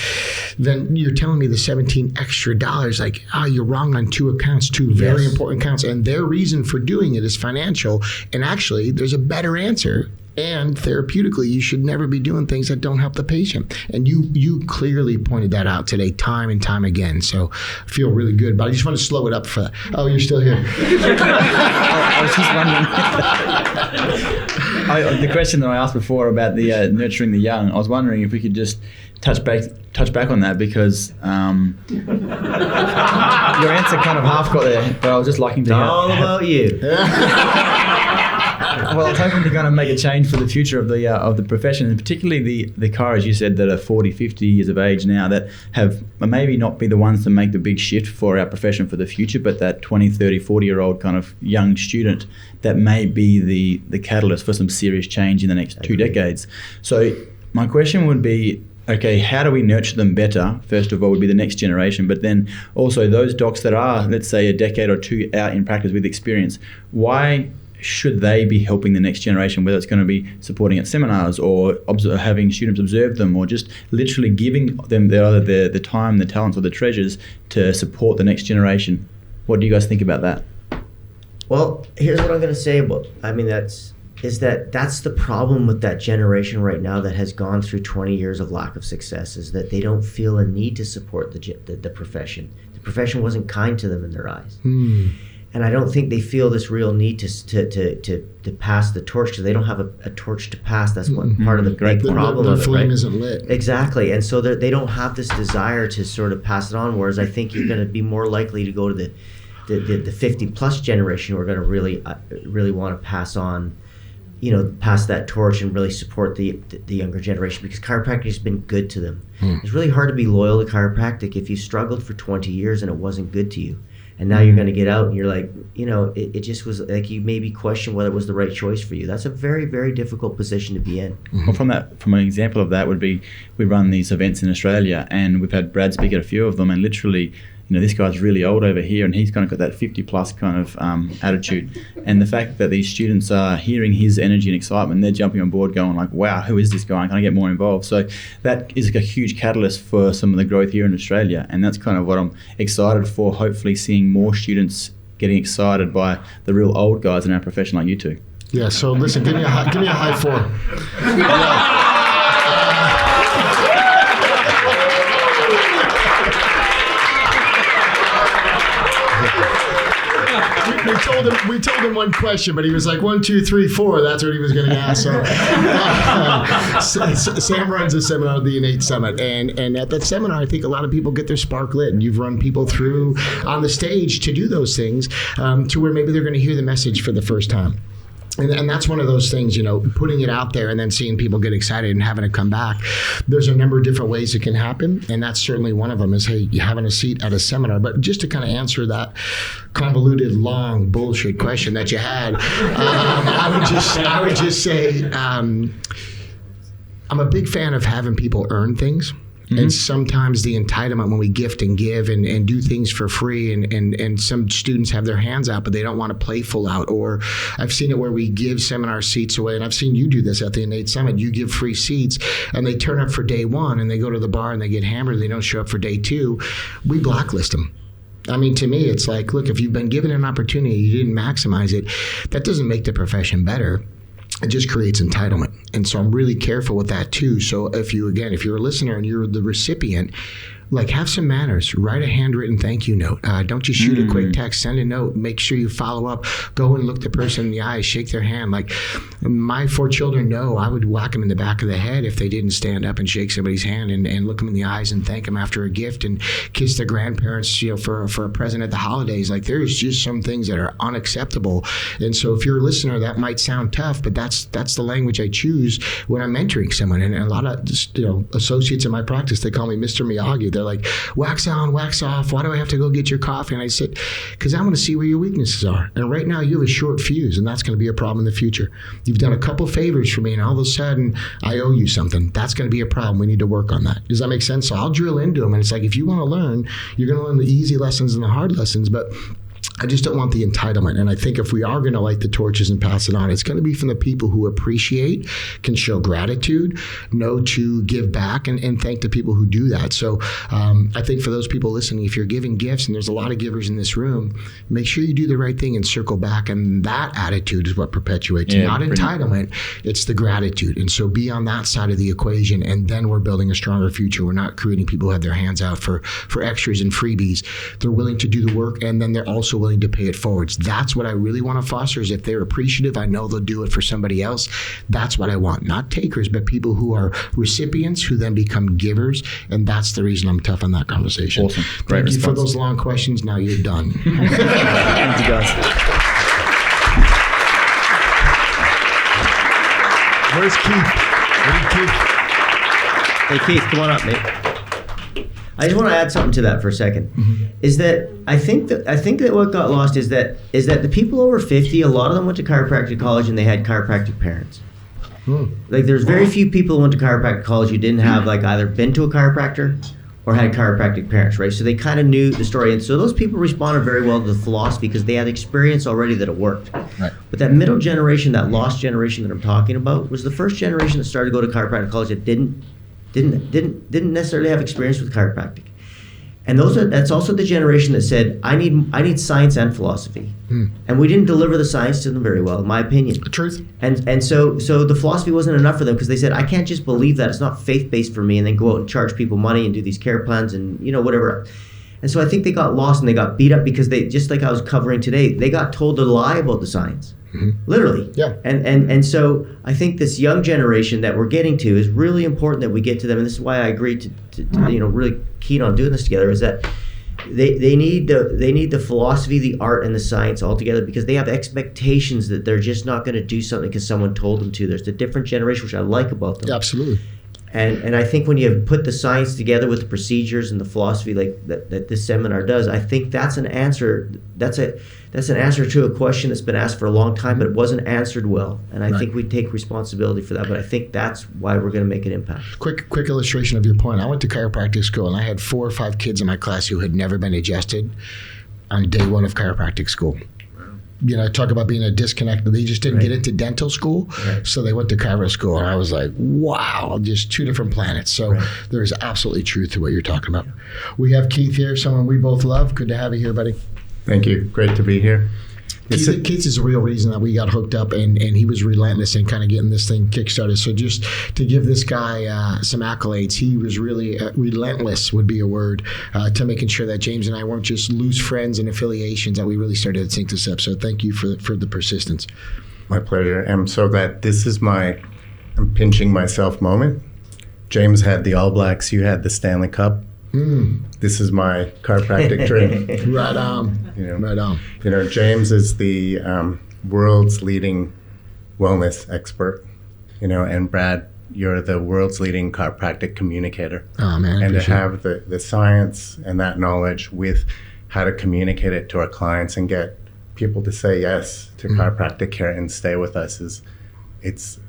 then you're telling me the $17 extra, like, you're wrong on two accounts, two very important accounts, and their reason for doing it is financial. And actually, there's a better answer. And therapeutically, you should never be doing things that don't help the patient. And you clearly pointed that out today, time and time again. So I feel really good, but I just want to slow it up for that. Oh, you're still here. I was just wondering. The question that I asked before about the nurturing the young, I was wondering if we could just touch back on that, because your answer kind of half got there, but I was just liking to hear. All about you. Well, I was hoping to kind of make a change for the future of the profession, and particularly the chiros you said that are 40, 50 years of age now, that have maybe not be the ones to make the big shift for our profession for the future, but that 20, 30, 40-year-old kind of young student that may be the catalyst for some serious change in the next 2 decades. So my question would be, okay, how do we nurture them better? First of all, would be the next generation, but then also those docs that are, let's say, a decade or two out in practice with experience, why should they be helping the next generation, whether it's going to be supporting at seminars or having students observe them, or just literally giving them the time, the talents, or the treasures to support the next generation? What do you guys think about that? Well, here's what I'm going to say about, that's the problem with that generation right now that has gone through 20 years of lack of success, is that they don't feel a need to support the profession. The profession wasn't kind to them in their eyes. And I don't think they feel this real need to pass the torch, because they don't have a torch to pass. That's one part of the big problem. The flame isn't lit. Exactly. And so they don't have this desire to sort of pass it on, whereas I think you're going to be more likely to go to the 50 plus generation who are going to really want to pass on, pass that torch and really support the younger generation, because chiropractic has been good to them. It's really hard to be loyal to chiropractic if you struggled for 20 years and it wasn't good to you. And now you're going to get out and you're like, it just was like, you maybe question whether it was the right choice for you. That's a very, very difficult position to be in. Well, from an example of that would be, we run these events in Australia, and we've had Brad speak at a few of them, and literally, this guy's really old over here, and he's kind of got that 50 plus kind of attitude. And the fact that these students are hearing his energy and excitement, they're jumping on board going like, wow, who is this guy? Can I get more involved? So that is a huge catalyst for some of the growth here in Australia. And that's kind of what I'm excited for, hopefully seeing more students getting excited by the real old guys in our profession like you two. Yeah, so listen, give me a high four. We told him one question, but he was like 1, 2, 3, 4. That's what he was going to ask. So Sam runs a seminar, the Innate Summit, and at that seminar, I think a lot of people get their spark lit, and you've run people through on the stage to do those things, to where maybe they're going to hear the message for the first time. And that's one of those things, putting it out there and then seeing people get excited and having it come back. There's a number of different ways it can happen, and that's certainly one of them is, hey, you're having a seat at a seminar. But just to kind of answer that convoluted, long bullshit question that you had, I would just say I'm a big fan of having people earn things. And sometimes the entitlement when we gift and give and do things for free, and some students have their hands out, but they don't want to play full out. Or I've seen it where we give seminar seats away, and I've seen you do this at the Innate Summit. You give free seats, and they turn up for day 1, and they go to the bar and they get hammered. They don't show up for day 2. We blacklist them. I mean, to me, it's like, look, if you've been given an opportunity, you didn't maximize it, that doesn't make the profession better. It just creates entitlement. And so I'm really careful with that too. So if you're a listener and you're the recipient, like, have some manners. Write a handwritten thank you note. Don't just shoot a quick text. Send a note. Make sure you follow up. Go and look the person in the eye. Shake their hand. Like, my 4 children know I would whack them in the back of the head if they didn't stand up and shake somebody's hand and look them in the eyes and thank them after a gift, and kiss their grandparents, for a present at the holidays. Like, there's just some things that are unacceptable. And so if you're a listener, that might sound tough, but that's the language I choose when I'm mentoring someone. And a lot of associates in my practice, they call me Mr. Miyagi. They're like, wax on, wax off. Why do I have to go get your coffee? And I said, because I want to see where your weaknesses are. And right now you have a short fuse, and that's going to be a problem in the future. You've done a couple favors for me, and all of a sudden I owe you something. That's going to be a problem. We need to work on that. Does that make sense? So I'll drill into them. And it's like, if you want to learn, you're going to learn the easy lessons and the hard lessons, but I just don't want the entitlement. And I think if we are going to light the torches and pass it on, it's going to be from the people who appreciate, can show gratitude, know to give back, and thank the people who do that. So I think for those people listening, if you're giving gifts, and there's a lot of givers in this room, make sure you do the right thing and circle back. And that attitude is what perpetuates, not entitlement. It's the gratitude. And so be on that side of the equation, and then we're building a stronger future. We're not creating people who have their hands out for extras and freebies. They're willing to do the work, and then they're also willing to pay it forwards. That's what I really want to foster, is if they're appreciative, I know they'll do it for somebody else. That's what I want. Not takers, but people who are recipients who then become givers. And that's the reason I'm tough on that conversation. Awesome. Great Thank you for response. those long questions. Now you're done. Thank you, guys. Where's Keith? Hey, Keith, come on up, mate. I just want to add something to that for a second. Is that I think that what got lost is that the people over 50, a lot of them went to chiropractic college and they had chiropractic parents. Like, there's very few people who went to chiropractic college who didn't have, like, either been to a chiropractor or had chiropractic parents, right? So they kind of knew the story. And so those people responded very well to the philosophy because they had experience already that it worked. Right. But that middle generation, that lost generation that I'm talking about, was the first generation that started to go to chiropractic college that didn't necessarily have experience with chiropractic. And that's also the generation that said, I need science and philosophy. And we didn't deliver the science to them very well, in my opinion. The truth. And so the philosophy wasn't enough for them because they said, I can't just believe that. It's not faith-based for me, and then go out and charge people money and do these care plans and, whatever. And so I think they got lost and they got beat up because they, just like I was covering today, they got told to lie about the science. Literally. Yeah. And so I think this young generation that we're getting to is really important that we get to them, and this is why I agreed to really keen on doing this together, is that they need the philosophy, the art, and the science all together because they have expectations that they're just not going to do something because someone told them to. There's a different generation, which I like about them. Yeah, absolutely. And I think when you put the science together with the procedures and the philosophy like that this seminar does, I think that's an answer. That's an answer to a question that's been asked for a long time, but it wasn't answered well. And I think we take responsibility for that. But I think that's why we're going to make an impact. Quick illustration of your point. I went to chiropractic school, and I had 4 or 5 kids in my class who had never been adjusted on day 1 of chiropractic school. Talk about being a disconnect. They just didn't get into dental school, so they went to chiro school. And I was like, wow, just 2 different planets. So there's absolutely truth to what you're talking about. We have Keith here, someone we both love. Good to have you here, buddy. Thank you. Great to be here. Keith is the real reason that we got hooked up, and he was relentless in kind of getting this thing kickstarted. So just to give this guy some accolades, he was really relentless would be a word to making sure that James and I weren't just loose friends and affiliations, that we really started to sync this up. So thank you for the persistence. My pleasure. I'm so glad this is I'm pinching myself moment. James had the All Blacks, you had the Stanley Cup. This is my chiropractic dream. Right on. Right on. James is the world's leading wellness expert, and Brad, you're the world's leading chiropractic communicator. Oh, man. And to have the science and that knowledge with how to communicate it to our clients and get people to say yes to chiropractic care and stay with us it's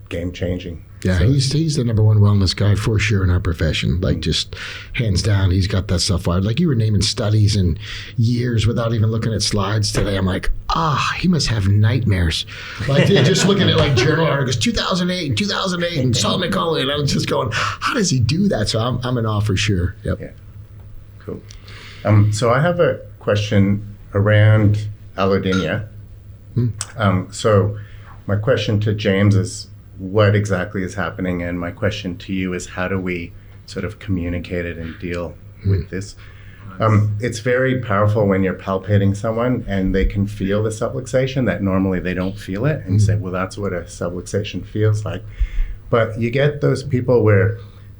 game changing. Yeah, so he's the number 1 wellness guy for sure in our profession. Like, just hands down, he's got that stuff wired. Like, you were naming studies and years without even looking at slides today. I'm like, he must have nightmares. Like, just looking at like journal articles, 2008 and Salt McCauley, and I was just going, how does he do that? So I'm in awe for sure. Yep. Yeah. Cool. So I have a question around allodynia. So my question to James is, what exactly is happening? And my question to you is, how do we sort of communicate it and deal with this? It's very powerful when you're palpating someone and they can feel the subluxation that normally they don't feel it, and you say, well, that's what a subluxation feels like. But you get those people where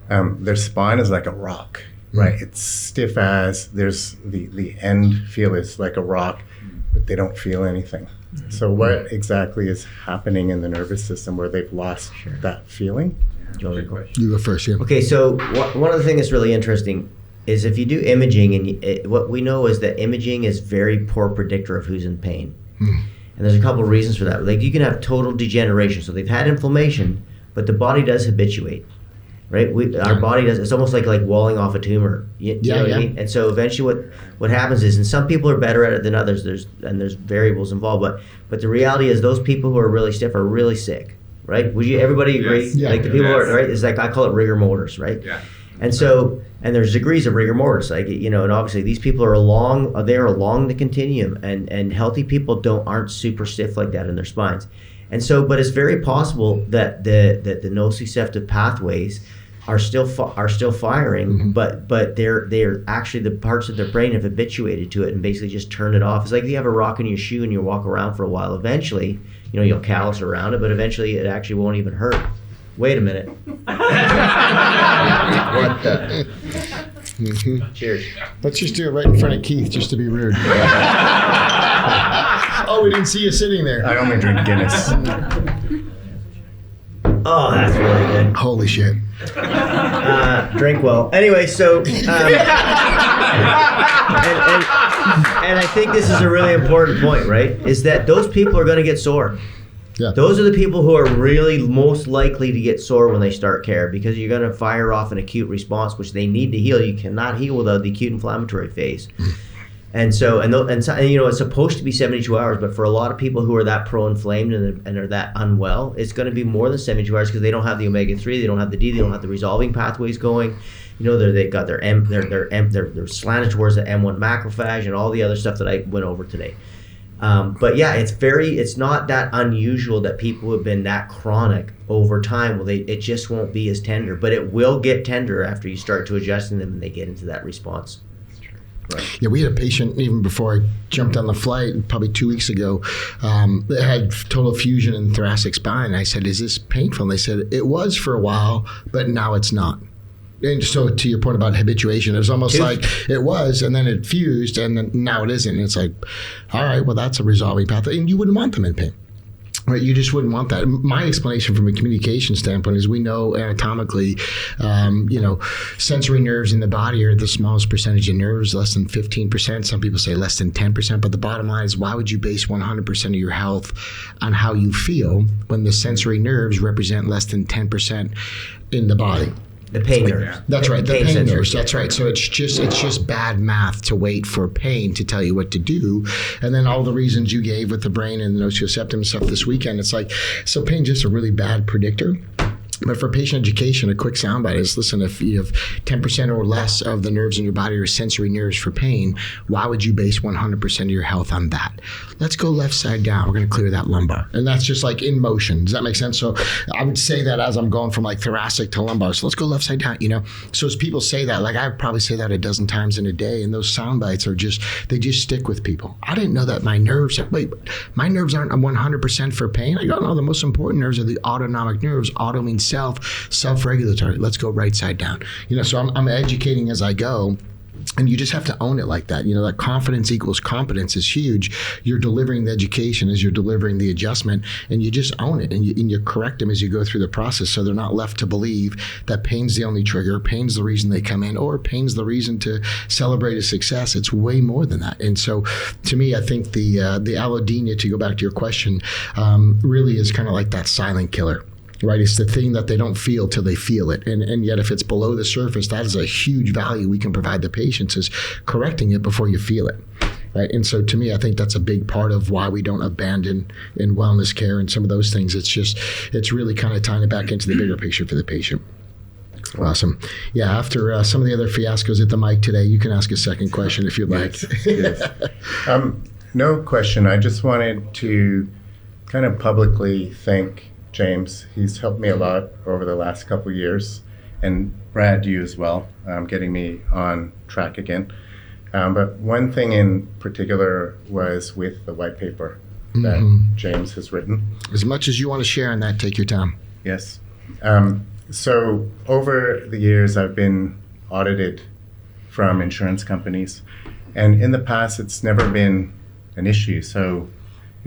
their spine is like a rock, right? It's stiff as, there's the end feel is like a rock, but they don't feel anything. So what exactly is happening in the nervous system where they've lost that feeling? You go first, yeah. Okay, so one of the things that's really interesting is if you do imaging, and what we know is that imaging is very poor predictor of who's in pain. And there's a couple of reasons for that. Like, you can have total degeneration. So they've had inflammation, but the body does habituate. Right, our body does. It's almost like walling off a tumor. You know what I mean? And so eventually, what happens is, and some people are better at it than others. There's variables involved, but the reality is, those people who are really stiff are really sick. Right? Would you? Everybody agree? Yes. Like the people who are right. It's like, I call it rigor mortis. Right? Yeah. And so, and there's degrees of rigor mortis. Like, and obviously these people are along the continuum, and healthy people aren't super stiff like that in their spines. And so, but it's very possible that the nociceptive pathways are still firing, but they're actually, the parts of their brain have habituated to it and basically just turn it off. It's like if you have a rock in your shoe and you walk around for a while. Eventually, you'll callus around it, but eventually it actually won't even hurt. Wait a minute. What the? Cheers. Let's just do it right in front of Keith, just to be rude. Oh, we didn't see you sitting there. I only drink Guinness. Oh, that's really good. Holy shit. Drink well. Anyway, so and I think this is a really important point, right? Is that those people are going to get sore. Yeah. Those are the people who are really most likely to get sore when they start care, because you're going to fire off an acute response, which they need to heal. You cannot heal without the acute inflammatory phase. And so, and it's supposed to be 72 hours, but for a lot of people who are that pro-inflamed and are that unwell, it's going to be more than 72 hours because they don't have the omega-3, they don't have the D, they don't have the resolving pathways going. They've got they're slanted towards the M1 macrophage and all the other stuff that I went over today. But yeah, it's not that unusual that people who have been that chronic over time, it just won't be as tender, but it will get tender after you start to adjusting them and they get into that response. Right. Yeah, we had a patient even before I jumped on the flight, probably 2 weeks ago, that had total fusion in the thoracic spine. I said, "Is this painful?" And they said, "It was for a while, but now it's not." And so to your point about habituation, it was almost like it was, and then it fused, and then now it isn't. And it's like, all right, well, that's a resolving path. And you wouldn't want them in pain. Right, you just wouldn't want that. My explanation from a communication standpoint is we know anatomically, sensory nerves in the body are the smallest percentage of nerves, less than 15%. Some people say less than 10%. But the bottom line is, why would you base 100% of your health on how you feel when the sensory nerves represent less than 10% in the body? The pain nerves. That's right. The pain sensors. nerves. That's right. So it's just bad math to wait for pain to tell you what to do. And then all the reasons you gave with the brain and the nociceptum stuff this weekend, it's like, so pain's just a really bad predictor. But for patient education, a quick soundbite is, listen, if you have 10% or less of the nerves in your body are sensory nerves for pain, why would you base 100% of your health on that? Let's go left side down. We're going to clear that lumbar. And that's just like in motion. Does that make sense? So I would say that as I'm going from like thoracic to lumbar. So let's go left side down, So as people say that, like I probably say that a dozen times in a day, and those sound bites are they just stick with people. I didn't know that my nerves aren't 100% for pain. I go, no, the most important nerves are the autonomic nerves. Auto means self-regulatory. Let's go right side down. So I'm educating as I go. And you just have to own it like that. That confidence equals competence is huge. You're delivering the education as you're delivering the adjustment, and you just own it, and you correct them as you go through the process, so they're not left to believe that pain's the only trigger, pain's the reason they come in, or pain's the reason to celebrate a success. It's way more than that. And so to me, I think the allodynia, to go back to your question, really is kind of like that silent killer. Right, it's the thing that they don't feel till they feel it, and yet if it's below the surface, that is a huge value we can provide the patients, is correcting it before you feel it. Right, and so to me, I think that's a big part of why we don't abandon in wellness care and some of those things. It's really kind of tying it back into the bigger picture for the patient. Awesome. Yeah, after some of the other fiascos at the mic today, you can ask a second question if you'd like. Yes. No question. I just wanted to kind of publicly thank James. He's helped me a lot over the last couple of years, and Brad, you as well, getting me on track again. But one thing in particular was with the white paper that James has written. As much as you want to share on that, take your time. Yes. So over the years, I've been audited from insurance companies, and in the past, it's never been an issue. So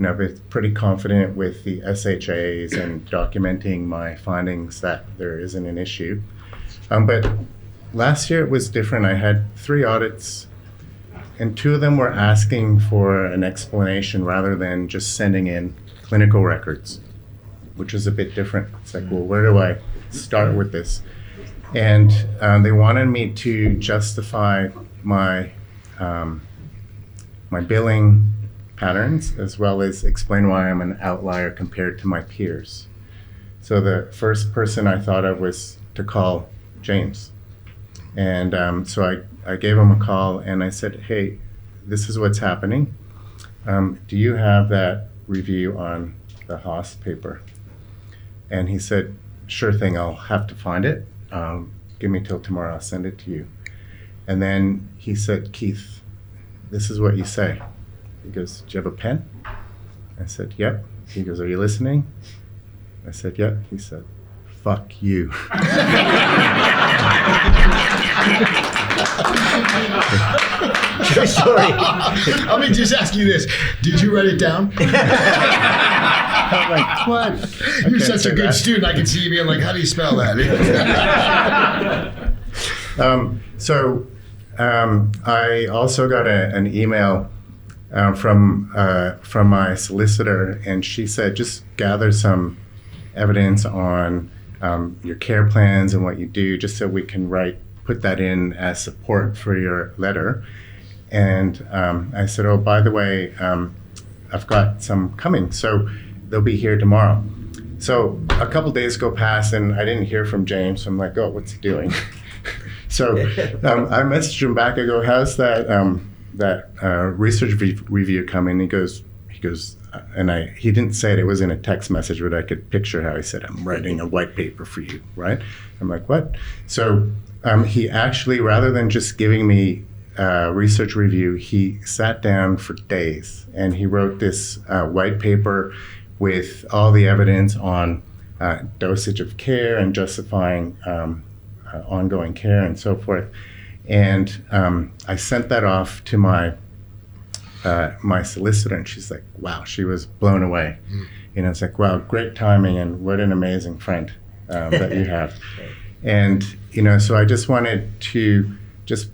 I've been pretty confident with the SHAs and documenting my findings that there isn't an issue. But last year it was different. I had 3 audits, and 2 of them were asking for an explanation rather than just sending in clinical records, which is a bit different. It's like, well, where do I start with this? And they wanted me to justify my billing patterns, as well as explain why I'm an outlier compared to my peers. So the first person I thought of was to call James. And so I gave him a call and I said, hey, this is what's happening. Do you have that review on the Haas paper? And he said, sure thing, I'll have to find it. Give me till tomorrow, I'll send it to you. And then he said, Keith, this is what you say. He goes, do you have a pen? I said, yep. He goes, are you listening? I said, yep. He said, fuck you. True story. Let me just ask you this. Did you write it down? I'm like, what? You're such a good student. I can see you being like, how do you spell that? I also got an email from my solicitor, and she said, just gather some evidence on your care plans and what you do, just so we can put that in as support for your letter. And I said, oh, by the way, I've got some coming, so they'll be here tomorrow. So a couple days go past, and I didn't hear from James. So I'm like, oh, what's he doing? So I messaged him back. I go, how's that research review coming? He goes, and he didn't say it. It was in a text message, but I could picture how he said, I'm writing a white paper for you, right? I'm like, what? So he actually, rather than just giving me a research review, he sat down for days and he wrote this white paper with all the evidence on dosage of care and justifying ongoing care and so forth. And I sent that off to my solicitor, and she's like, wow, she was blown away. You know, it's like, wow, great timing, and what an amazing friend that you have. And, you know, so I just wanted to just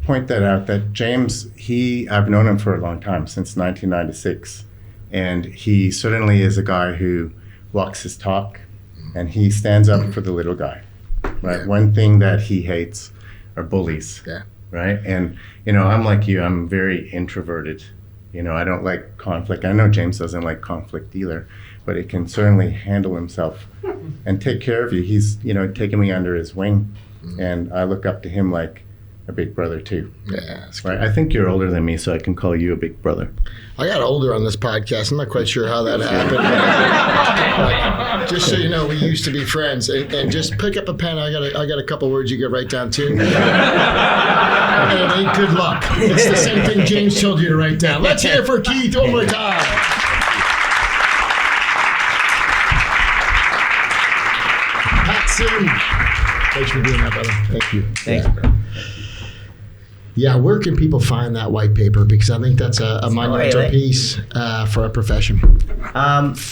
point that out, that James, I've known him for a long time, since 1996. And he certainly is a guy who walks his talk, and he stands up for the little guy, right? Yeah. One thing that he hates are bullies, right? And, you know, I'm like you, I'm very introverted. You know, I don't like conflict. I know James doesn't like conflict either, but he can certainly handle himself and take care of you. He's, you know, taking me under his wing, and I look up to him like a big brother too. Yeah, that's right. I think you're older than me, so I can call you a big brother. I got older on this podcast. I'm not quite sure how that happened. Just so you know, we used to be friends. And just pick up a pen. I got a couple words you could write down too. And it ain't good luck. It's the same thing James told you to write down. Let's hear it for Keith one more time. Pat Sim. Thanks for doing that, brother. Thank you. Thanks, bro. Yeah, where can people find that white paper? Because I think that's a monumental piece for our profession.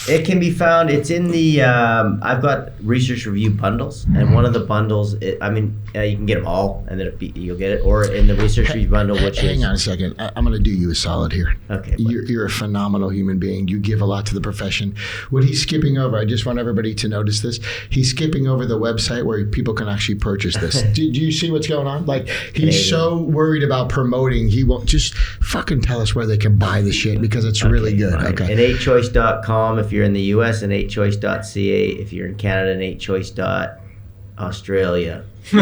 It can be found. It's in the. I've got research review bundles, and one of the bundles. You can get them all, and then you'll get it, or in the research review bundle, which hang on a second. I'm going to do you a solid here. Okay. You're a phenomenal human being. You give a lot to the profession. What he's skipping over, I just want everybody to notice this. He's skipping over the website where people can actually purchase this. Do you see what's going on? Like, he's so worried about promoting, he won't just fucking tell us where they can buy the shit, because it's really good. Fine. Okay. And 8choice.com if you're in the US, and 8choice.ca if you're in Canada, and 8choice.australia. Is it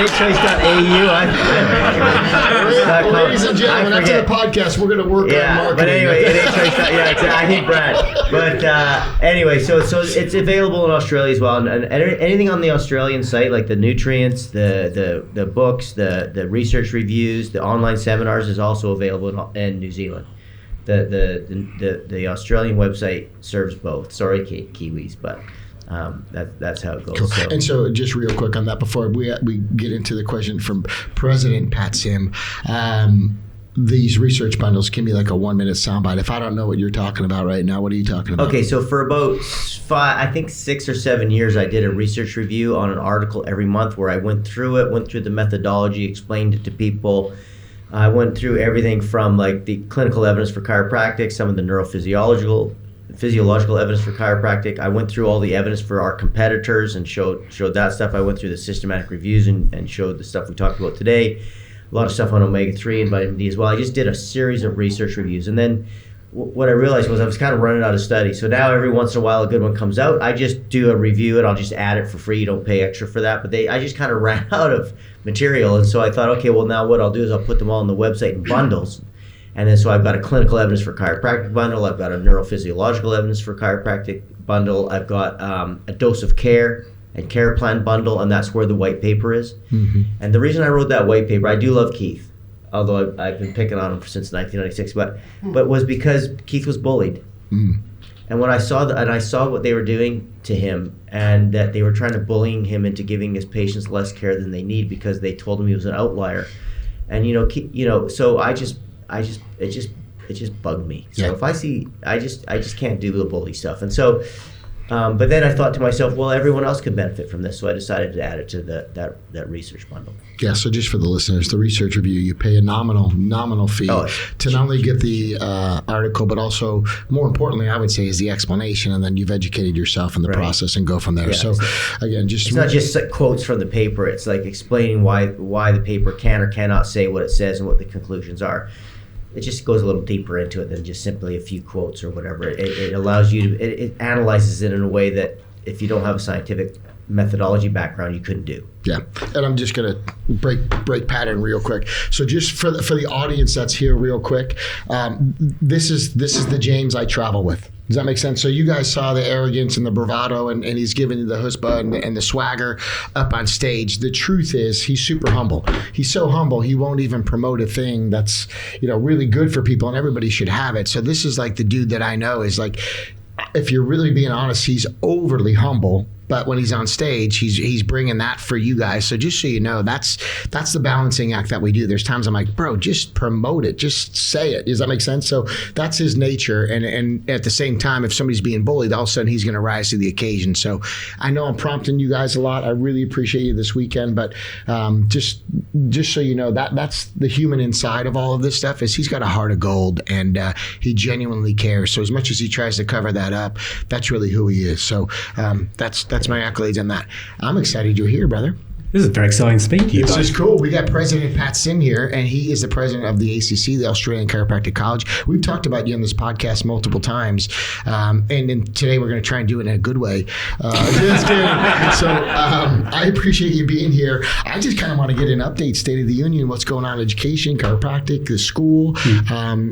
8choice.au? Ladies and gentlemen, after the podcast, we're going to work on marketing. But anyway, I need Brad. But anyway, so it's available in Australia as well, and anything on the Australian site, like the nutrients, the books, the research reviews, the online seminars, is also available in New Zealand. The Australian website serves both. Sorry, Kiwis, but. That's how it goes. Cool. And so just real quick on that before we get into the question from President Pat Sim, these research bundles can be like a 1-minute soundbite. If I don't know what you're talking about right now, what are you talking about? Okay, so for about 6 or 7 years, I did a research review on an article every month where I went through the methodology, explained it to people. I went through everything from like the clinical evidence for chiropractic, some of the physiological evidence for chiropractic. I went through all the evidence for our competitors and showed that stuff. I went through the systematic reviews and showed the stuff we talked about today. A lot of stuff on omega-3 and vitamin D as well. I just did a series of research reviews. And then what I realized was I was kind of running out of studies. So now every once in a while a good one comes out, I just do a review and I'll just add it for free. You don't pay extra for that. But I just kind of ran out of material. And so I thought, okay, well now what I'll do is I'll put them all on the website in bundles. And then so I've got a clinical evidence for chiropractic bundle. I've got a neurophysiological evidence for chiropractic bundle. I've got a dose of care and care plan bundle, and that's where the white paper is. Mm-hmm. And the reason I wrote that white paper, I do love Keith, although I've been picking on him since 1996, but was because Keith was bullied. Mm. And when I saw what they were doing to him, and that they were trying to bullying him into giving his patients less care than they need because they told him he was an outlier. And so it just bugged me. So if I see, I just can't do the bully stuff. And so But then I thought to myself, well, everyone else could benefit from this, so I decided to add it to that research bundle. Yeah, so just for the listeners, the research review, you pay a nominal fee to not only get the article, but also, more importantly, I would say, is the explanation, and then you've educated yourself in the process and go from there. So, again, it's not just quotes from the paper. It's like explaining why the paper can or cannot say what it says and what the conclusions are. It just goes a little deeper into it than just simply a few quotes or whatever. It allows you to, it analyzes it in a way that if you don't have a scientific methodology background, you couldn't do. Yeah, and I'm just gonna break pattern real quick. So just for the audience that's here, real quick, this is the James I travel with. Does that make sense? So you guys saw the arrogance and the bravado, and he's giving you the chutzpah and the swagger up on stage. The truth is, he's super humble. He's so humble, he won't even promote a thing that's really good for people, and everybody should have it. So this is like the dude that I know is like, if you're really being honest, he's overly humble. But when he's on stage, he's bringing that for you guys. So just so you know, that's the balancing act that we do. There's times I'm like, bro, just promote it, just say it. Does that make sense? So that's his nature. And at the same time, if somebody's being bullied, all of a sudden he's going to rise to the occasion. So I know I'm prompting you guys a lot. I really appreciate you this weekend. But just so you know, that's the human inside of all of this stuff. Is he's got a heart of gold, and he genuinely cares. So as much as he tries to cover that up, that's really who he is. So that's my accolades on that. I'm excited you're here, brother. This is very exciting to speak to you. This is cool. We got President Pat Sim here, and he is the president of the ACC, the Australian Chiropractic College. We've talked about you on this podcast multiple times, and today we're going to try and do it in a good way. Just kidding. So I appreciate you being here. I just kind of want to get an update, State of the Union, what's going on in education, chiropractic, the school.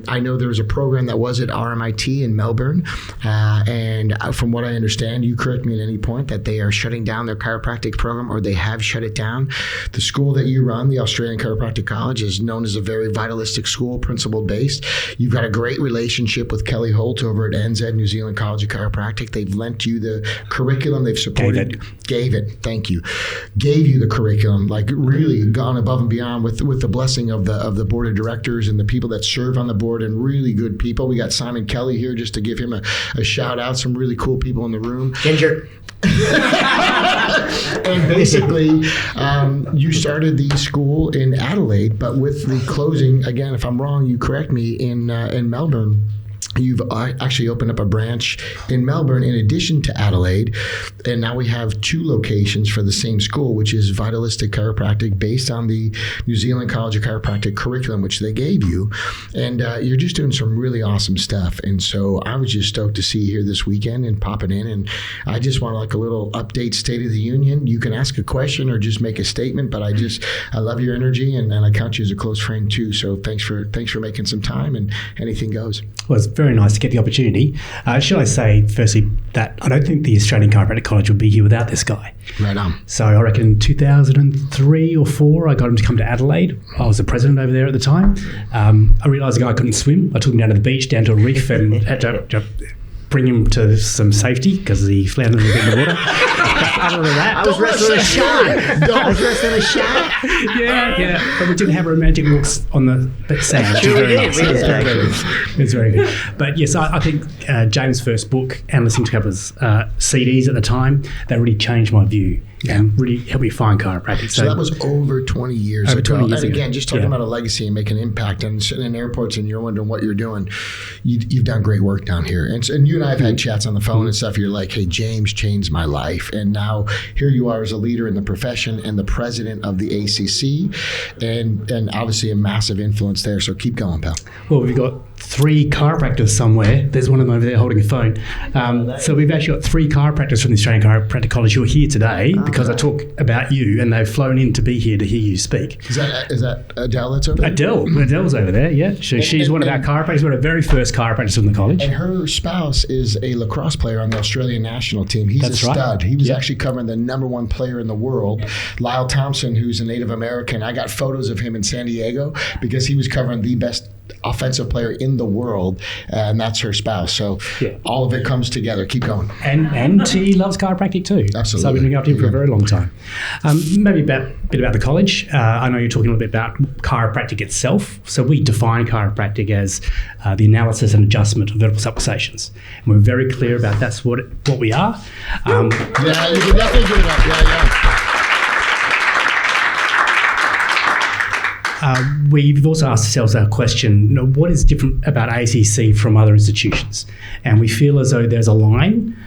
I know there was a program that was at RMIT in Melbourne, and from what I understand, you correct me at any point, that they are shutting down their chiropractic program, or they have shut it down. The school that you run, the Australian Chiropractic College, is known as a very vitalistic school, principle based. You've got a great relationship with Kelly Holt over at NZ, New Zealand College of Chiropractic. They've lent you the curriculum. They've supported. Gave it. Thank you. Gave you the curriculum. Like really gone above and beyond with the blessing of the board of directors and the people that serve on the board, and really good people. We got Simon Kelly here just to give him a shout out. Some really cool people in the room. Ginger. And basically, you started the school in Adelaide, but with the closing, again, if I'm wrong, you correct me, in Melbourne. You've actually opened up a branch in Melbourne in addition to Adelaide, and now we have 2 locations for the same school, which is Vitalistic Chiropractic, based on the New Zealand College of Chiropractic curriculum, which they gave you. And you're just doing some really awesome stuff. And so I was just stoked to see you here this weekend and popping in. And I just want like a little update, State of the Union. You can ask a question or just make a statement, but I love your energy, and I count you as a close friend too. So thanks for making some time, and anything goes. Well, it's very nice to get the opportunity. Should I say, firstly, that I don't think the Australian Chiropractic College would be here without this guy. Right on. So I reckon 2003 or 4, I got him to come to Adelaide. I was the president over there at the time. I realised the guy couldn't swim. I took him down to the beach, down to a reef, and had to bring him to some safety because he floundered a bit in the water. Other than that, I was wrestling a shark. Yeah. But we didn't have romantic walks on the sand. Sure we did. It's very good. But yes, I think James' first book, and listening to covers CDs at the time, that really changed my view and really helped me find chiropractic. So that was over 20 years ago. 20 years and again, ago. just talking about a legacy and making an impact, and sitting in airports and you're wondering what you're doing, you've done great work down here. And you and I have had chats on the phone and stuff. You're like, hey, James changed my life. And now here you are as a leader in the profession and the president of the ACC, and obviously a massive influence there. So keep going, pal. Well, we've got 3 chiropractors somewhere. There's one of them over there holding a phone. So we've actually got 3 chiropractors from the Australian Chiropractic College who are here today because I talk about you, and they've flown in to be here to hear you speak. Is that Adele that's over there? Adele's over there, yeah. She's one of our chiropractors, one of the very first chiropractors from the college. And her spouse is a lacrosse player on the Australian national team. He's a stud. Right. He was actually covering the #1 player in the world, Lyle Thompson, who's a Native American. I got photos of him in San Diego because he was covering the best offensive player in the world, and that's her spouse. So all of it comes together. Keep going. And she loves chiropractic too. Absolutely. So we've been looking after him for a very long time. Maybe a bit about the college. I know you're talking a little bit about chiropractic itself. So we define chiropractic as the analysis and adjustment of vertebral subluxations. And we're very clear about that's what we are. Yeah, you can definitely give it up. Yeah. We've also asked ourselves our question, what is different about ACC from other institutions? And we feel as though there's a line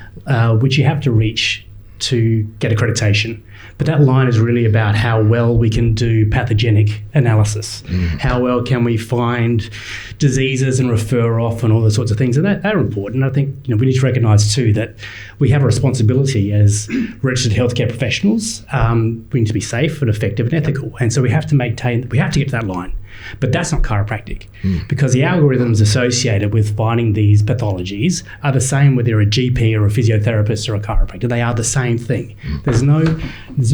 which you have to reach to get accreditation. But that line is really about how well we can do pathogenic analysis. How well can we find diseases and refer off and all those sorts of things. And that are important. I think we need to recognise too that we have a responsibility as registered healthcare professionals. We need to be safe and effective and ethical. And so we have to get to that line. But that's not chiropractic because the algorithms associated with finding these pathologies are the same whether you're a GP or a physiotherapist or a chiropractor. They are the same thing. There's no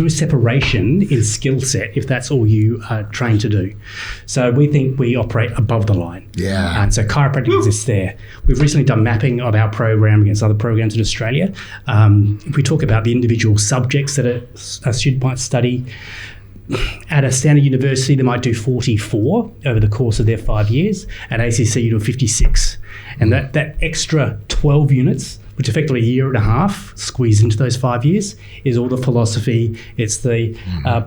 separation in skill set if that's all you are trained to do. So we think we operate above the line. Yeah. And so chiropractic exists there. We've recently done mapping of our program against other programs in Australia. If we talk about the individual subjects that a student might study, at a standard university, they might do 44 over the course of their 5 years. At ACC, you do 56. And that extra 12 units, which effectively a year and a half squeezed into those 5 years, is all the philosophy, it's the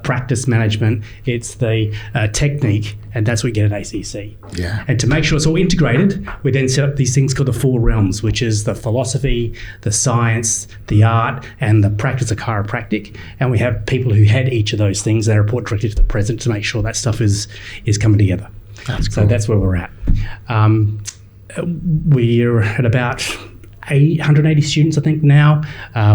practice management, it's the technique, and that's what we get at ACC. Yeah. And to make sure it's all integrated, we then set up these things called the 4 realms, which is the philosophy, the science, the art, and the practice of chiropractic. And we have people who head each of those things. They report directly to the president to make sure that stuff is coming together. That's cool. So that's where we're at. We're at about 180 students, I think, now.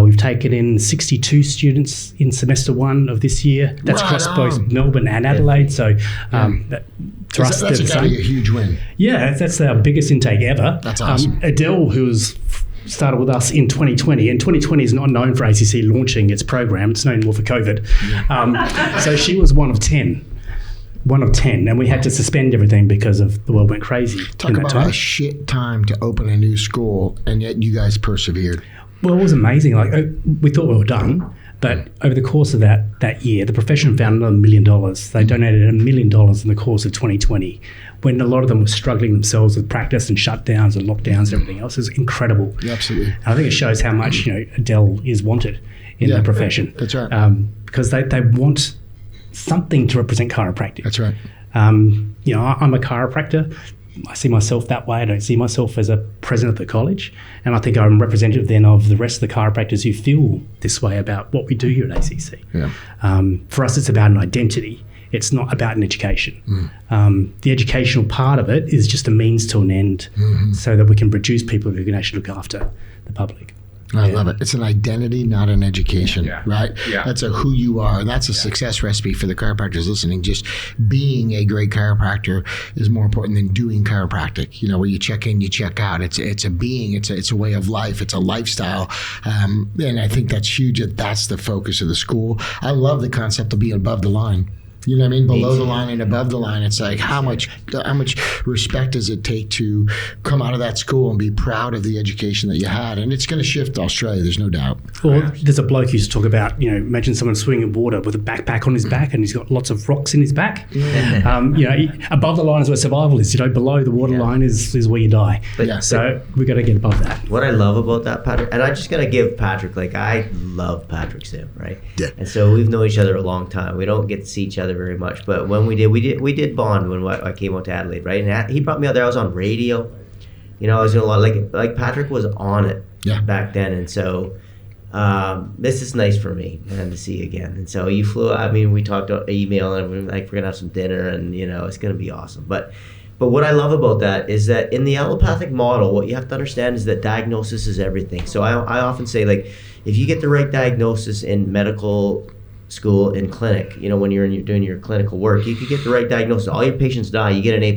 We've taken in 62 students in semester 1 of this year. That's across both Melbourne and Adelaide. So to us, that's got to be a huge win. Yeah, that's our biggest intake ever. That's awesome. Adele, who's started with us in 2020, and 2020 is not known for ACC launching its program. It's known more for COVID. So she was one of 10, and we had to suspend everything because of the world went crazy. Talk about a shit time to open a new school, and yet you guys persevered. Well, it was amazing. Like we thought we were done, but over the course of that year, the profession found another $1 million. They donated $1 million in the course of 2020, when a lot of them were struggling themselves with practice and shutdowns and lockdowns and everything else. It was incredible. Yeah, absolutely. And I think it shows how much Adele is wanted in the profession. That's right. Because they want something to represent chiropractic. That's right. I'm a chiropractor. I see myself that way. I don't see myself as a president of the college. And I think I'm representative then of the rest of the chiropractors who feel this way about what we do here at ACC. Yeah. For us, it's about an identity. It's not about an education. The educational part of it is just a means to an end so that we can produce people who can actually look after the public. I love it. It's an identity, not an education, right? Yeah. That's a who you are. And that's a success recipe for the chiropractors listening. Just being a great chiropractor is more important than doing chiropractic. Where you check in, you check out. It's a being. It's a way of life. It's a lifestyle. And I think that's huge. That's the focus of the school. I love the concept of being above the line. You know what I mean? Below the line and above the line. It's like how much respect does it take to come out of that school and be proud of the education that you had? And it's going to shift Australia. There's no doubt. Well, there's a bloke who used to talk about, imagine someone swimming in water with a backpack on his back and he's got lots of rocks in his back. Above the line is where survival is. Below the water line is where you die. So we got to get above that. What I love about that, Patrick, and I just got to give Patrick, I love Patrick Sim, right? Yeah. And so we've known each other a long time. We don't get to see each other very much, but when we did bond when I came out to Adelaide, right? And he brought me out there. I was on radio, I was doing a lot like Patrick was on it back then, and so this is nice for me, man, to see you again. And so you flew. I mean, we talked email, and we're gonna have some dinner, and it's gonna be awesome. But what I love about that is that in the allopathic model, what you have to understand is that diagnosis is everything. So I often say, if you get the right diagnosis in medical school in clinic, when you're doing your clinical work, you could get the right diagnosis. All your patients die, you get an A+.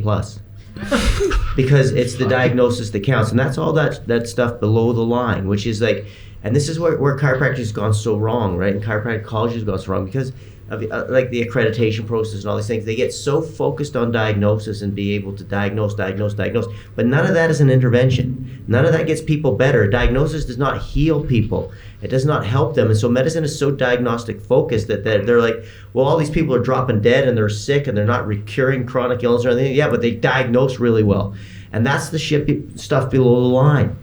Because it's the diagnosis that counts. And that's all that stuff below the line, which is And this is where chiropractic has gone so wrong, right? And chiropractic college has gone so wrong because of like the accreditation process and all these things. They get so focused on diagnosis and be able to diagnose. But none of that is an intervention. None of that gets people better. Diagnosis does not heal people. It does not help them. And so medicine is so diagnostic focused that they're like, well, all these people are dropping dead and they're sick and they're not curing chronic illness or anything. Yeah, but they diagnose really well. And that's the stuff below the line.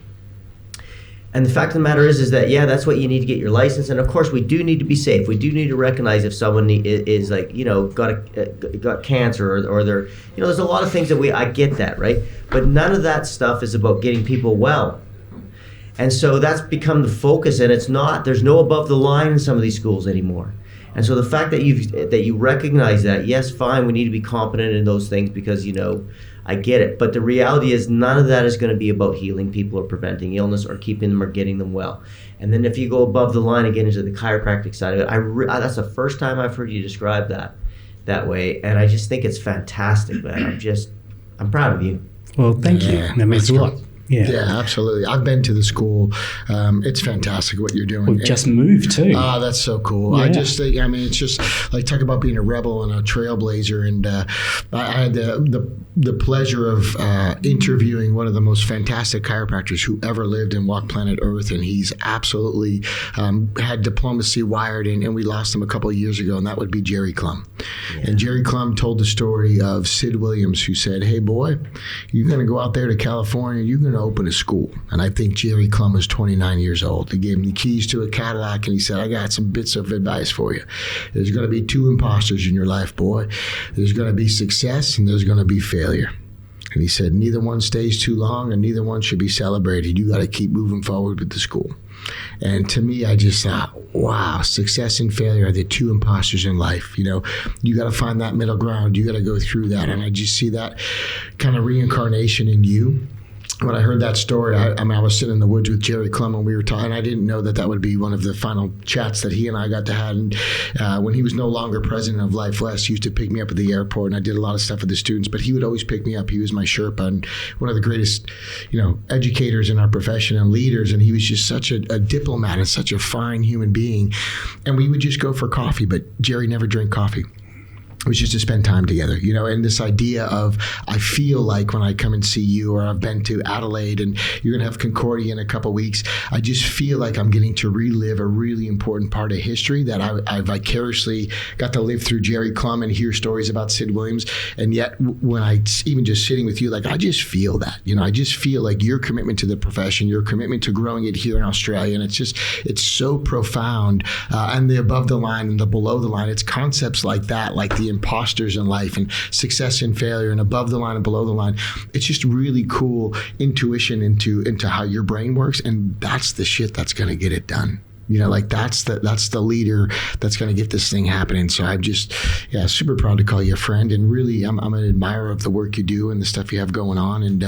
And the fact of the matter is that, yeah, that's what you need to get your license. And of course, we do need to be safe. We do need to recognize if someone is like, got cancer or they're, there's a lot of things that I get that, right? But none of that stuff is about getting people well. And so that's become the focus, and there's no above the line in some of these schools anymore. And so the fact that you recognize that, yes, fine, we need to be competent in those things because, I get it. But the reality is none of that is going to be about healing people or preventing illness or keeping them or getting them well. And then if you go above the line again into the chiropractic side of it, that's the first time I've heard you describe that way. And I just think it's fantastic, man. I'm proud of you. Well, thank you. That means a lot. Yeah, absolutely. I've been to the school. It's fantastic what you're doing. We've just moved too. Oh, that's so cool. Yeah. I just think, it's just like talk about being a rebel and a trailblazer. And I had the pleasure of interviewing one of the most fantastic chiropractors who ever lived and walked planet Earth. And he's absolutely had diplomacy wired in, and we lost him a couple of years ago, and that would be Gerry Clum. Yeah. And Gerry Clum told the story of Sid Williams, who said, hey, boy, you're going to go out there to California, you're going to open a school. And I think Gerry Clum was 29 years old. They gave him the keys to a Cadillac, and he said, I got some bits of advice for you. There's going to be 2 imposters in your life, boy. There's going to be success and there's going to be failure. And he said, neither one stays too long and neither one should be celebrated. You got to keep moving forward with the school. And to me, I just thought, wow, success and failure are the 2 imposters in life. You got to find that middle ground. You got to go through that. And I just see that kind of reincarnation in you. When I heard that story, I was sitting in the woods with Gerry Clum and we were talking. I didn't know that would be one of the final chats that he and I got to have. And when he was no longer president of Life West, he used to pick me up at the airport, and I did a lot of stuff with the students. But he would always pick me up. He was my Sherpa and one of the greatest, educators in our profession and leaders. And he was just such a diplomat and such a fine human being. And we would just go for coffee, but Gerry never drank coffee. It was just to spend time together, and this idea of, I feel like when I come and see you, or I've been to Adelaide and you're going to have Concordia in a couple of weeks, I just feel like I'm getting to relive a really important part of history that I vicariously got to live through Gerry Clum and hear stories about Sid Williams. And yet when even just sitting with you, like, I just feel that, I just feel like your commitment to the profession, your commitment to growing it here in Australia. And it's so profound. And the above the line and the below the line, it's concepts like that, like the imposters in life and success and failure and above the line and below the line. It's just really cool intuition into how your brain works, and that's the shit that's going to get it done. That's the leader that's going to get this thing happening. So I'm just, super proud to call you a friend. And really, I'm an admirer of the work you do and the stuff you have going on. And,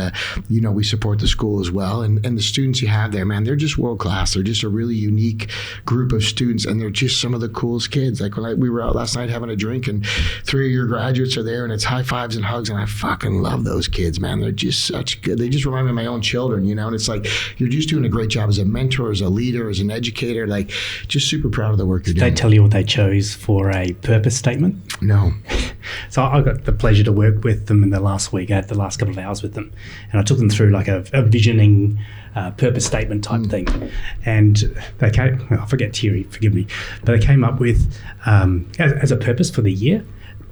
we support the school as well. And the students you have there, man, they're just world class. They're just a really unique group of students. And they're just some of the coolest kids. Like we were out last night having a drink, and 3 of your graduates are there, and it's high fives and hugs. And I fucking love those kids, man. They're just such good. They just remind me of my own children, and it's like, you're just doing a great job as a mentor, as a leader, as an educator. Like, just super proud of the work you're doing. Did they tell you what they chose for a purpose statement? No. So I got the pleasure to work with them in the last week. I had the last couple of hours with them, and I took them through like a visioning purpose statement type thing. And they came, I forget Thierry, forgive me, but they came up with, as a purpose for the year,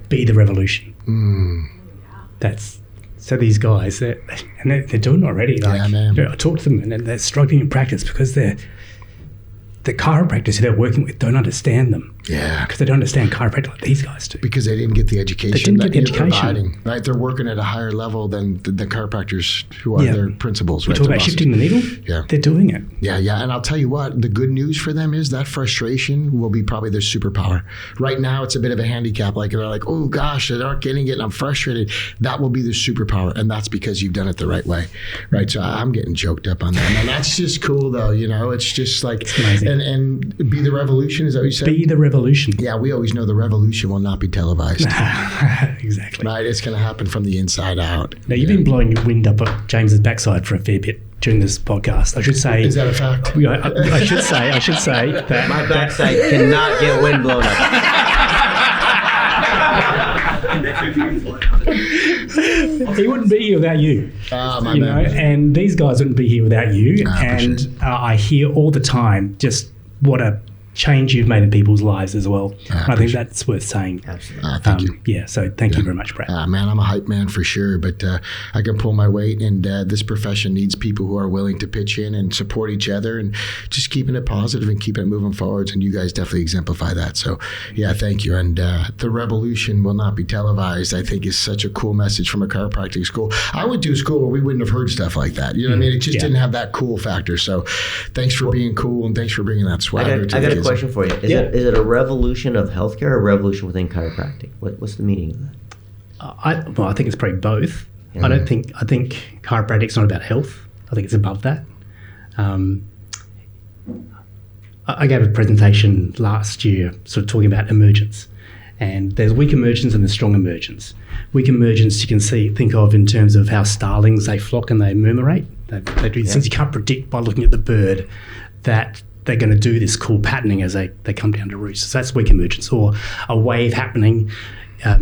be the revolution. So these guys, they're doing it already. Like, yeah, man. I talked to them, and they're struggling in practice because the chiropractors who they're working with don't understand them. Yeah. Because they don't understand chiropractic like these guys do. Because they didn't get the education they didn't get the education. Providing, right? They're working at a higher level than the chiropractors who are their principals. You right? talk about shifting the needle? Yeah. They're doing it. Yeah. And I'll tell you what, the good news for them is that frustration will be probably their superpower. Right now, it's a bit of a handicap. Like, they're like, oh gosh, they aren't getting it and I'm frustrated. That will be their superpower. And that's because you've done it the right way. Right. So I'm getting choked up on that. And that's just cool though. It's just like, it's amazing. And be the revolution. Is that what you said? Be the revolution. Yeah. We always know the revolution will not be televised. Exactly. Right, it's going to happen from the inside out. Now, you've been blowing your wind up at James's backside for a fair bit. during this podcast. I should say. Is that a fact? I should say that My backside cannot get wind blown up. he wouldn't be here without you. My You bad. know, and these guys wouldn't be here without you. appreciate And I hear all the time just what a change you've made in people's lives as well. I think that's worth saying. Absolutely. Thank you. Yeah, so thank you very much, Brad. Man, I'm a hype man for sure, but I can pull my weight, and this profession needs people who are willing to pitch in and support each other and just keeping it positive and keeping it moving forwards, and you guys definitely exemplify that. So, yeah, thank you. And the revolution will not be televised, I think, is such a cool message from a chiropractic school. I went to a school where we wouldn't have heard stuff like that. You know what I mean? It just didn't have that cool factor. So thanks for being cool, and thanks for bringing that swagger to I the got a kids. question for you. Is it a revolution of healthcare or a revolution within chiropractic? What's the meaning of that? I think it's probably both. Yeah. I think chiropractic's not about health. I think it's above that. I gave a presentation last year sort of talking about emergence. And there's weak emergence and there's strong emergence. Weak emergence you can think of in terms of how starlings, they flock and they murmurate. They do these things you can't predict by looking at the bird that they're going to do this cool patterning as they come down to roost. So that's weak emergence. Or a wave happening.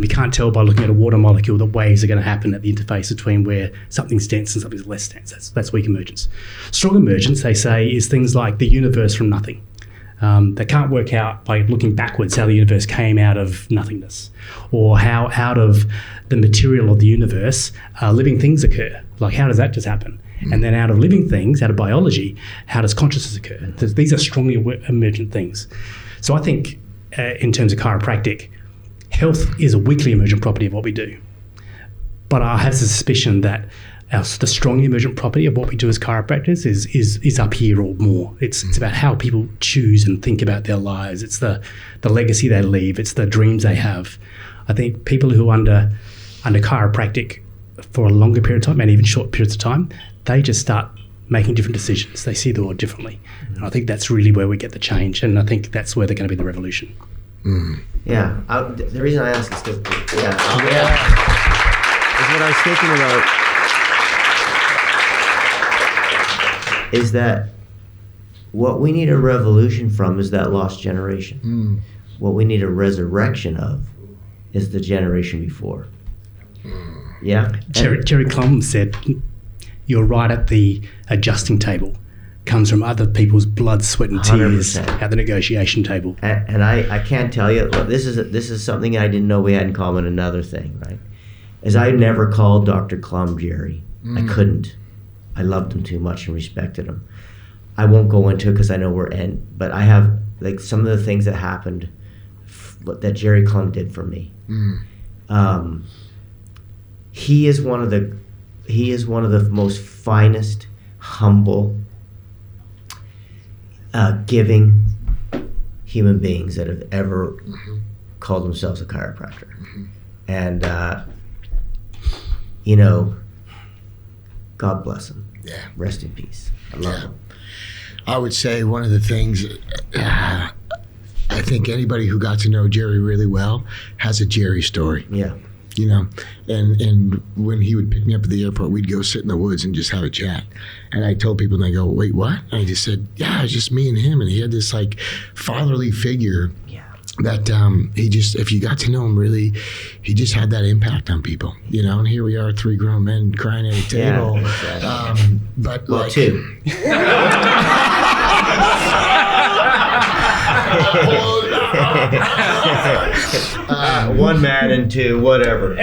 You can't tell by looking at a water molecule that waves are going to happen at the interface between where something's dense and something's less dense. That's weak emergence. Strong emergence, they say, is things like the universe from nothing. They can't work out by looking backwards how the universe came out of nothingness, or how out of the material of the universe living things occur. Like, how does that just happen? And then out of living things, out of biology, how does consciousness occur? These are strongly emergent things. So I think in terms of chiropractic, health is a weakly emergent property of what we do. But I have the suspicion that the strongly emergent property of what we do as chiropractors is up here or more. It's about how people choose and think about their lives. It's the legacy they leave. It's the dreams they have. I think people who are under chiropractic for a longer period of time, and even short periods of time, they just start making different decisions. They see the world differently. And I think that's really where we get the change. And I think that's where they're going to be the revolution. Yeah. The reason I ask is because, is what I was thinking about is that what we need a revolution from is that lost generation. What we need a resurrection of is the generation before. Yeah. Gerry Clum said, "You're right at the adjusting table. Comes from other people's blood, sweat, and tears 100%. at the negotiation table." And I can't tell you. Look, this is something I didn't know we had in common. Another thing, right, is I never called Dr. Clum Gerry. I couldn't. I loved him too much and respected him. I won't go into it because I know but I have like some of the things that happened that Gerry Clum did for me. He is one of the most finest, humble, giving human beings that have ever called themselves a chiropractor. And God bless him. Yeah. Rest in peace. I love him. I would say one of the things, I think anybody who got to know Gerry really well has a Gerry story. Yeah. And when he would pick me up at the airport, we'd go sit in the woods and just have a chat. And I told people, and they go, "Wait, what?" And I just said, "Yeah, it was just me and him." And he had this like fatherly figure that if you got to know him really, he just had that impact on people, and here we are, 3 grown men crying at a table. Yeah, but well, like 2. One man and 2, whatever.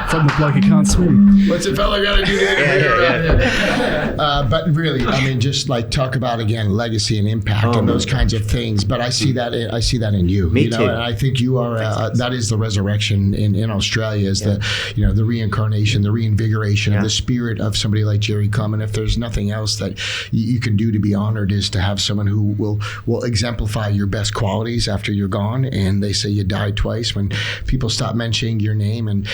From the bloke who can't swim. What's a fella got to do to get but really, I mean, just like talk about again legacy and impact and those kinds of things. But I see that in you. Me too. And I think you are. That is the resurrection in Australia. Is the the reincarnation, the reinvigoration of the spirit of somebody like Gerry Clum. And if there's nothing else that you can do to be honored, is to have someone who will exemplify your best qualities after you're gone. And they say you died twice. When people stop mentioning your name and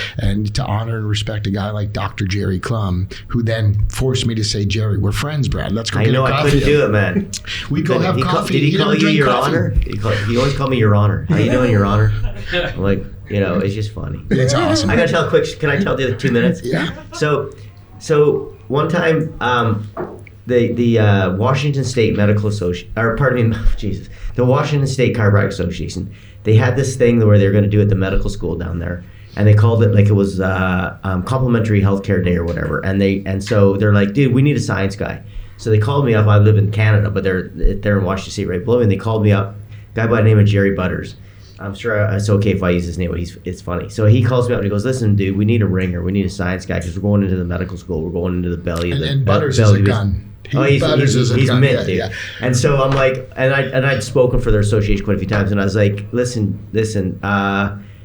to honor and respect a guy like Dr. Gerry Clum, who then forced me to say, "Jerry, we're friends, Brad. Let's go get a coffee." I couldn't do it, man. We go have coffee. Did he call you Your Honor? He always called me Your Honor. How you doing, Your Honor? I'm like, it's just funny. It's awesome. I gotta tell quick. Can I tell the other 2 minutes? Yeah. So, So one time, the Washington State Medical Association, or pardon me, Jesus, the Washington State Chiropractic Association, they had this thing where they were going to do at the medical school down there, and they called it like it was complimentary healthcare day or whatever. And so they're like, dude, we need a science guy. So they called me up. I live in Canada, but they're in Washington State right below me. And they called me up, a guy by the name of Gerry Butters. I'm sure it's okay if I use his name, but it's funny. So he calls me up and he goes, listen, dude, we need a ringer. We need a science guy because we're going into the medical school. We're going into the belly. And Butters is a gun. He's mint, dude. Yeah. And so I'm like, and I'd spoken for their association quite a few times, and I was like, listen,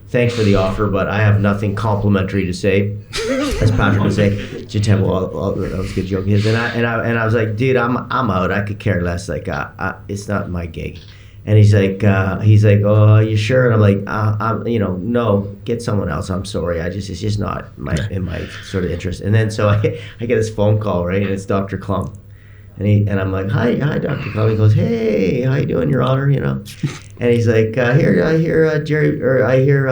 thanks for the offer, but I have nothing complimentary to say, as Patrick would say. That was a good joke. And I was like, dude, I'm out. I could care less. Like, it's not my gig. And he's like, oh, you sure? And I'm like, no, get someone else. I'm sorry. It's just not in my sort of interest. And then so I get this phone call, right? And it's Dr. Clum. And I'm like, hi, Dr. Clum. He goes, hey, how you doing, Your Honor? And he's like, I hear Gerry, or I hear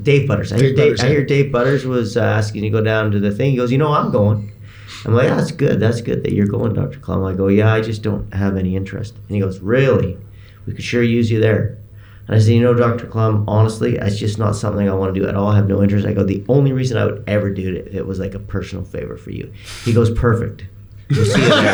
Dave Butters. I hear Dave Butters was asking you to go down to the thing. He goes, I'm going. I'm like, that's good that you're going, Dr. Clum. I go, yeah, I just don't have any interest. And he goes, really? We could sure use you there. And I said, Dr. Clum, honestly, it's just not something I want to do at all. I have no interest. I go, the only reason I would ever do it if it was like a personal favor for you. He goes, perfect. We'll see you there.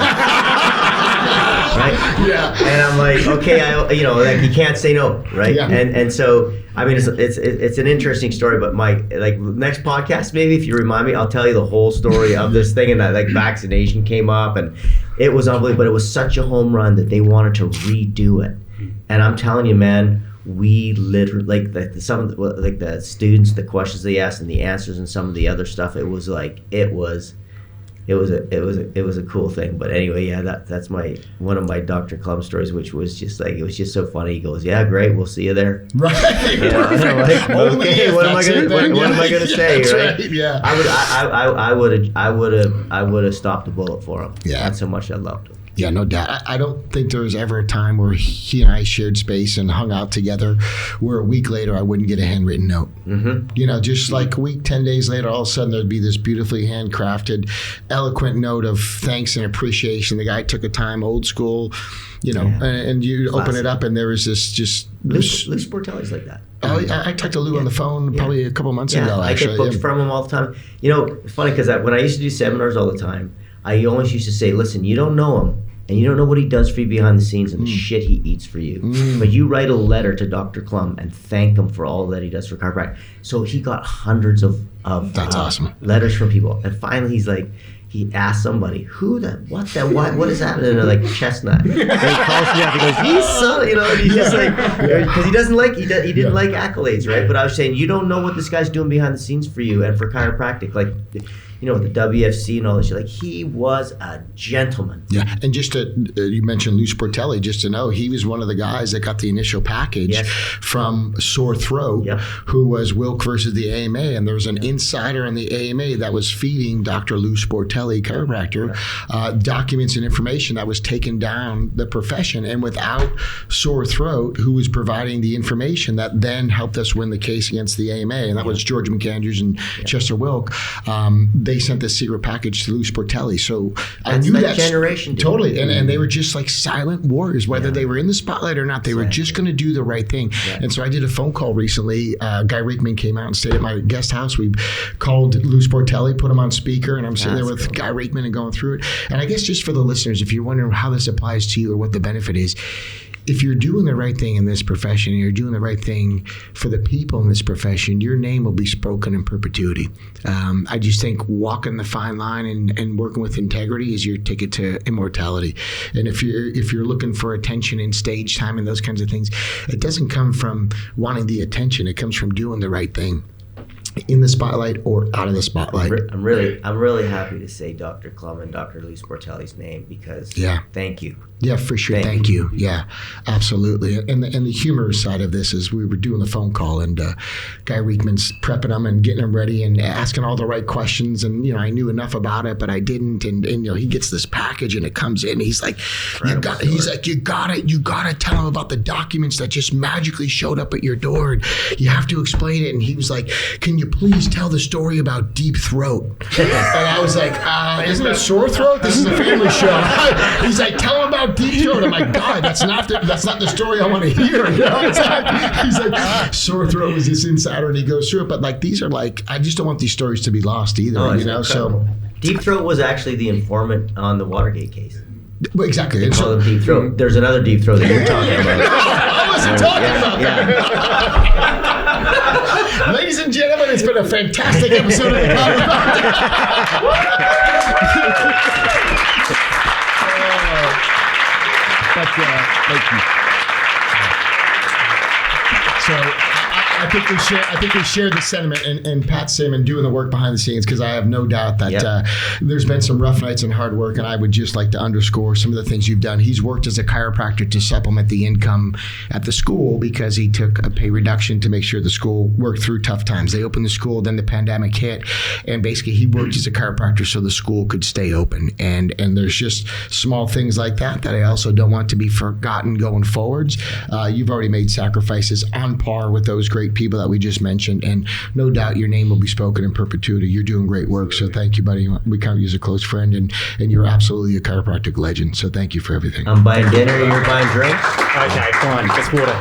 Right? Yeah. And I'm like, okay, like you can't say no, right? Yeah. And so, I mean, it's an interesting story, but next podcast, maybe if you remind me, I'll tell you the whole story of this thing. And that vaccination came up, and it was unbelievable. But it was such a home run that they wanted to redo it. And I'm telling you, man, we literally the students, the questions they asked and the answers and some of the other stuff. It was a cool thing. But anyway, yeah, that's one of my Dr. Clum stories, which was just like, it was just so funny. He goes, yeah, great, we'll see you there. Right. Like, okay, what am I gonna say? Right? Yeah. I would have stopped a bullet for him. Yeah. That's how much I loved him. Yeah, no doubt. I don't think there was ever a time where he and I shared space and hung out together where a week later I wouldn't get a handwritten note. Mm-hmm. Just like a week, 10 days later, all of a sudden there'd be this beautifully handcrafted, eloquent note of thanks and appreciation. The guy took a time, old school, and you Classic. Open it up and there was this just... Lou Sportelli's like that. Oh, I talked to Lou on the phone probably a couple months ago, actually. I get books from him all the time. Funny because when I used to do seminars all the time, I always used to say, listen, you don't know him, and you don't know what he does for you behind the scenes and the shit he eats for you. But you write a letter to Dr. Clum and thank him for all that he does for chiropractic. So he got hundreds of That's awesome. letters from people. And finally he's like, he asked somebody, what is that? And they're like, Chestnut. And he calls me up, he goes, he's so, and he's just like, because he didn't like accolades, right? But I was saying, you don't know what this guy's doing behind the scenes for you and for chiropractic. Like, with the WFC and all this shit. Like, he was a gentleman. Yeah, and just you mentioned Lou Sportelli, just to know, he was one of the guys that got the initial package from Sore Throat, who was Wilk versus the AMA, and there was an insider in the AMA that was feeding Dr. Lou Sportelli, chiropractor, documents and information that was taken down the profession, and without Sore Throat, who was providing the information that then helped us win the case against the AMA, and that was George McAndrews and Chester Wilk, they sent this secret package to Lou Sportelli. So I knew that generation. Totally. And they were just like silent warriors, whether they were in the spotlight or not, they were just going to do the right thing. Yeah. And so I did a phone call recently. Guy Rickman came out and stayed at my guest house. We called Lou Sportelli, put him on speaker, and I'm sitting there with Guy Rickman and going through it. And I guess just for the listeners, if you're wondering how this applies to you or what the benefit is, if you're doing the right thing in this profession, and you're doing the right thing for the people in this profession, your name will be spoken in perpetuity. I just think walking the fine line and working with integrity is your ticket to immortality. And if you're looking for attention and stage time and those kinds of things, it doesn't come from wanting the attention. It comes from doing the right thing in the spotlight or out of the spotlight. I'm really happy to say Dr. Clum and Dr. Lou Sportelli's name because thank you. Yeah, for sure. Thank you. Yeah, absolutely. And the humorous side of this is we were doing the phone call and Guy Riekman's prepping them and getting them ready and asking all the right questions. And, I knew enough about it, but I didn't. And he gets this package and it comes in. He's like, you got to tell him about the documents that just magically showed up at your door. And you have to explain it. And he was like, can you please tell the story about deep throat? And I was like, isn't it sore throat? This is a family show. He's like, tell him about deep throat. I'm like, God, that's not the story I want to hear. You know? He's like, sore throat was this insider, and he goes through it. But like, these are like, I just don't want these stories to be lost either. You know, incredible. Deep throat was actually the informant on the Watergate case. Well, exactly. They call them deep throat. There's another deep throat that you're talking about. I wasn't talking about that. Ladies and gentlemen, it's been a fantastic episode of the Chiropractic. Thank you. So I think we shared the sentiment, and Pat Simon doing the work behind the scenes, because I have no doubt that there's been some rough nights and hard work, and I would just like to underscore some of the things you've done. He's worked as a chiropractor to supplement the income at the school because he took a pay reduction to make sure the school worked through tough times. They opened the school, then the pandemic hit, and basically he worked as a chiropractor so the school could stay open. And there's just small things like that I also don't want to be forgotten going forwards. You've already made sacrifices on par with those great people that we just mentioned, and no doubt your name will be spoken in perpetuity. You're doing great work, so thank you, buddy. We count you as a close friend, and you're absolutely a chiropractic legend, so thank you for everything. I'm buying dinner, you're buying drinks? Okay, fine. Just water.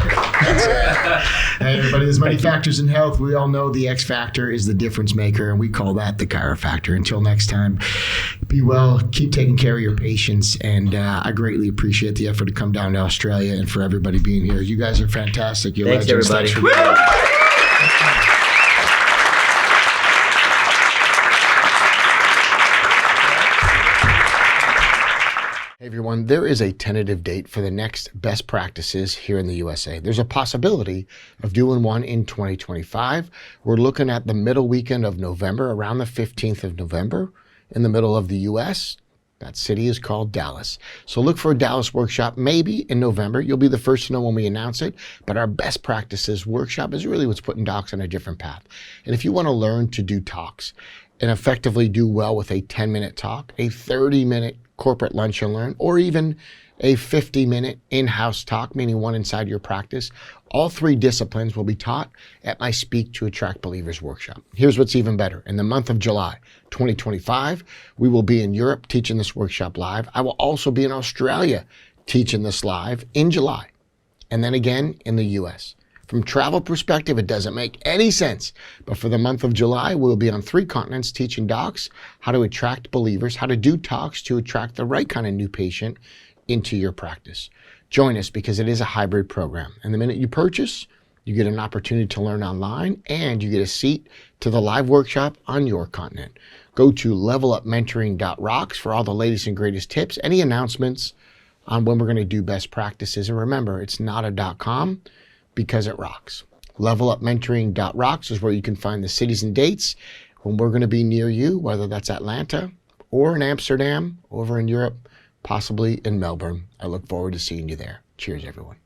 Hey, everybody, there's many factors in health. We all know the X factor is the difference maker, and we call that the Chiro-Factor. Until next time, be well, keep taking care of your patients, and I greatly appreciate the effort to come down to Australia and for everybody being here. You guys are fantastic. You're Thanks, legends. everybody. Thanks for Hey everyone, there is a tentative date for the next best practices here in the USA. There's a possibility of doing one in 2025. We're looking at the middle weekend of November, around the 15th of November, in the middle of the US. That city is called Dallas. So look for a Dallas workshop, maybe in November. You'll be the first to know when we announce it, but our best practices workshop is really what's putting docs on a different path. And if you want to learn to do talks and effectively do well with a 10-minute talk, a 30-minute corporate lunch and learn, or even a 50-minute in-house talk, meaning one inside your practice, all three disciplines will be taught at my Speak to Attract Believers workshop. Here's what's even better. In the month of July 2025, we will be in Europe teaching this workshop live. I will also be in Australia teaching this live in July, and then again in the US. From travel perspective, it doesn't make any sense. But for the month of July, we'll be on 3 continents teaching docs how to attract believers, how to do talks to attract the right kind of new patient into your practice. Join us because it is a hybrid program. And the minute you purchase, you get an opportunity to learn online and you get a seat to the live workshop on your continent. Go to levelupmentoring.rocks for all the latest and greatest tips, any announcements on when we're going to do best practices. And remember, it's not a .com. Because it rocks. Levelupmentoring.rocks is where you can find the cities and dates when we're going to be near you, whether that's Atlanta or in Amsterdam, over in Europe, possibly in Melbourne. I look forward to seeing you there. Cheers, everyone.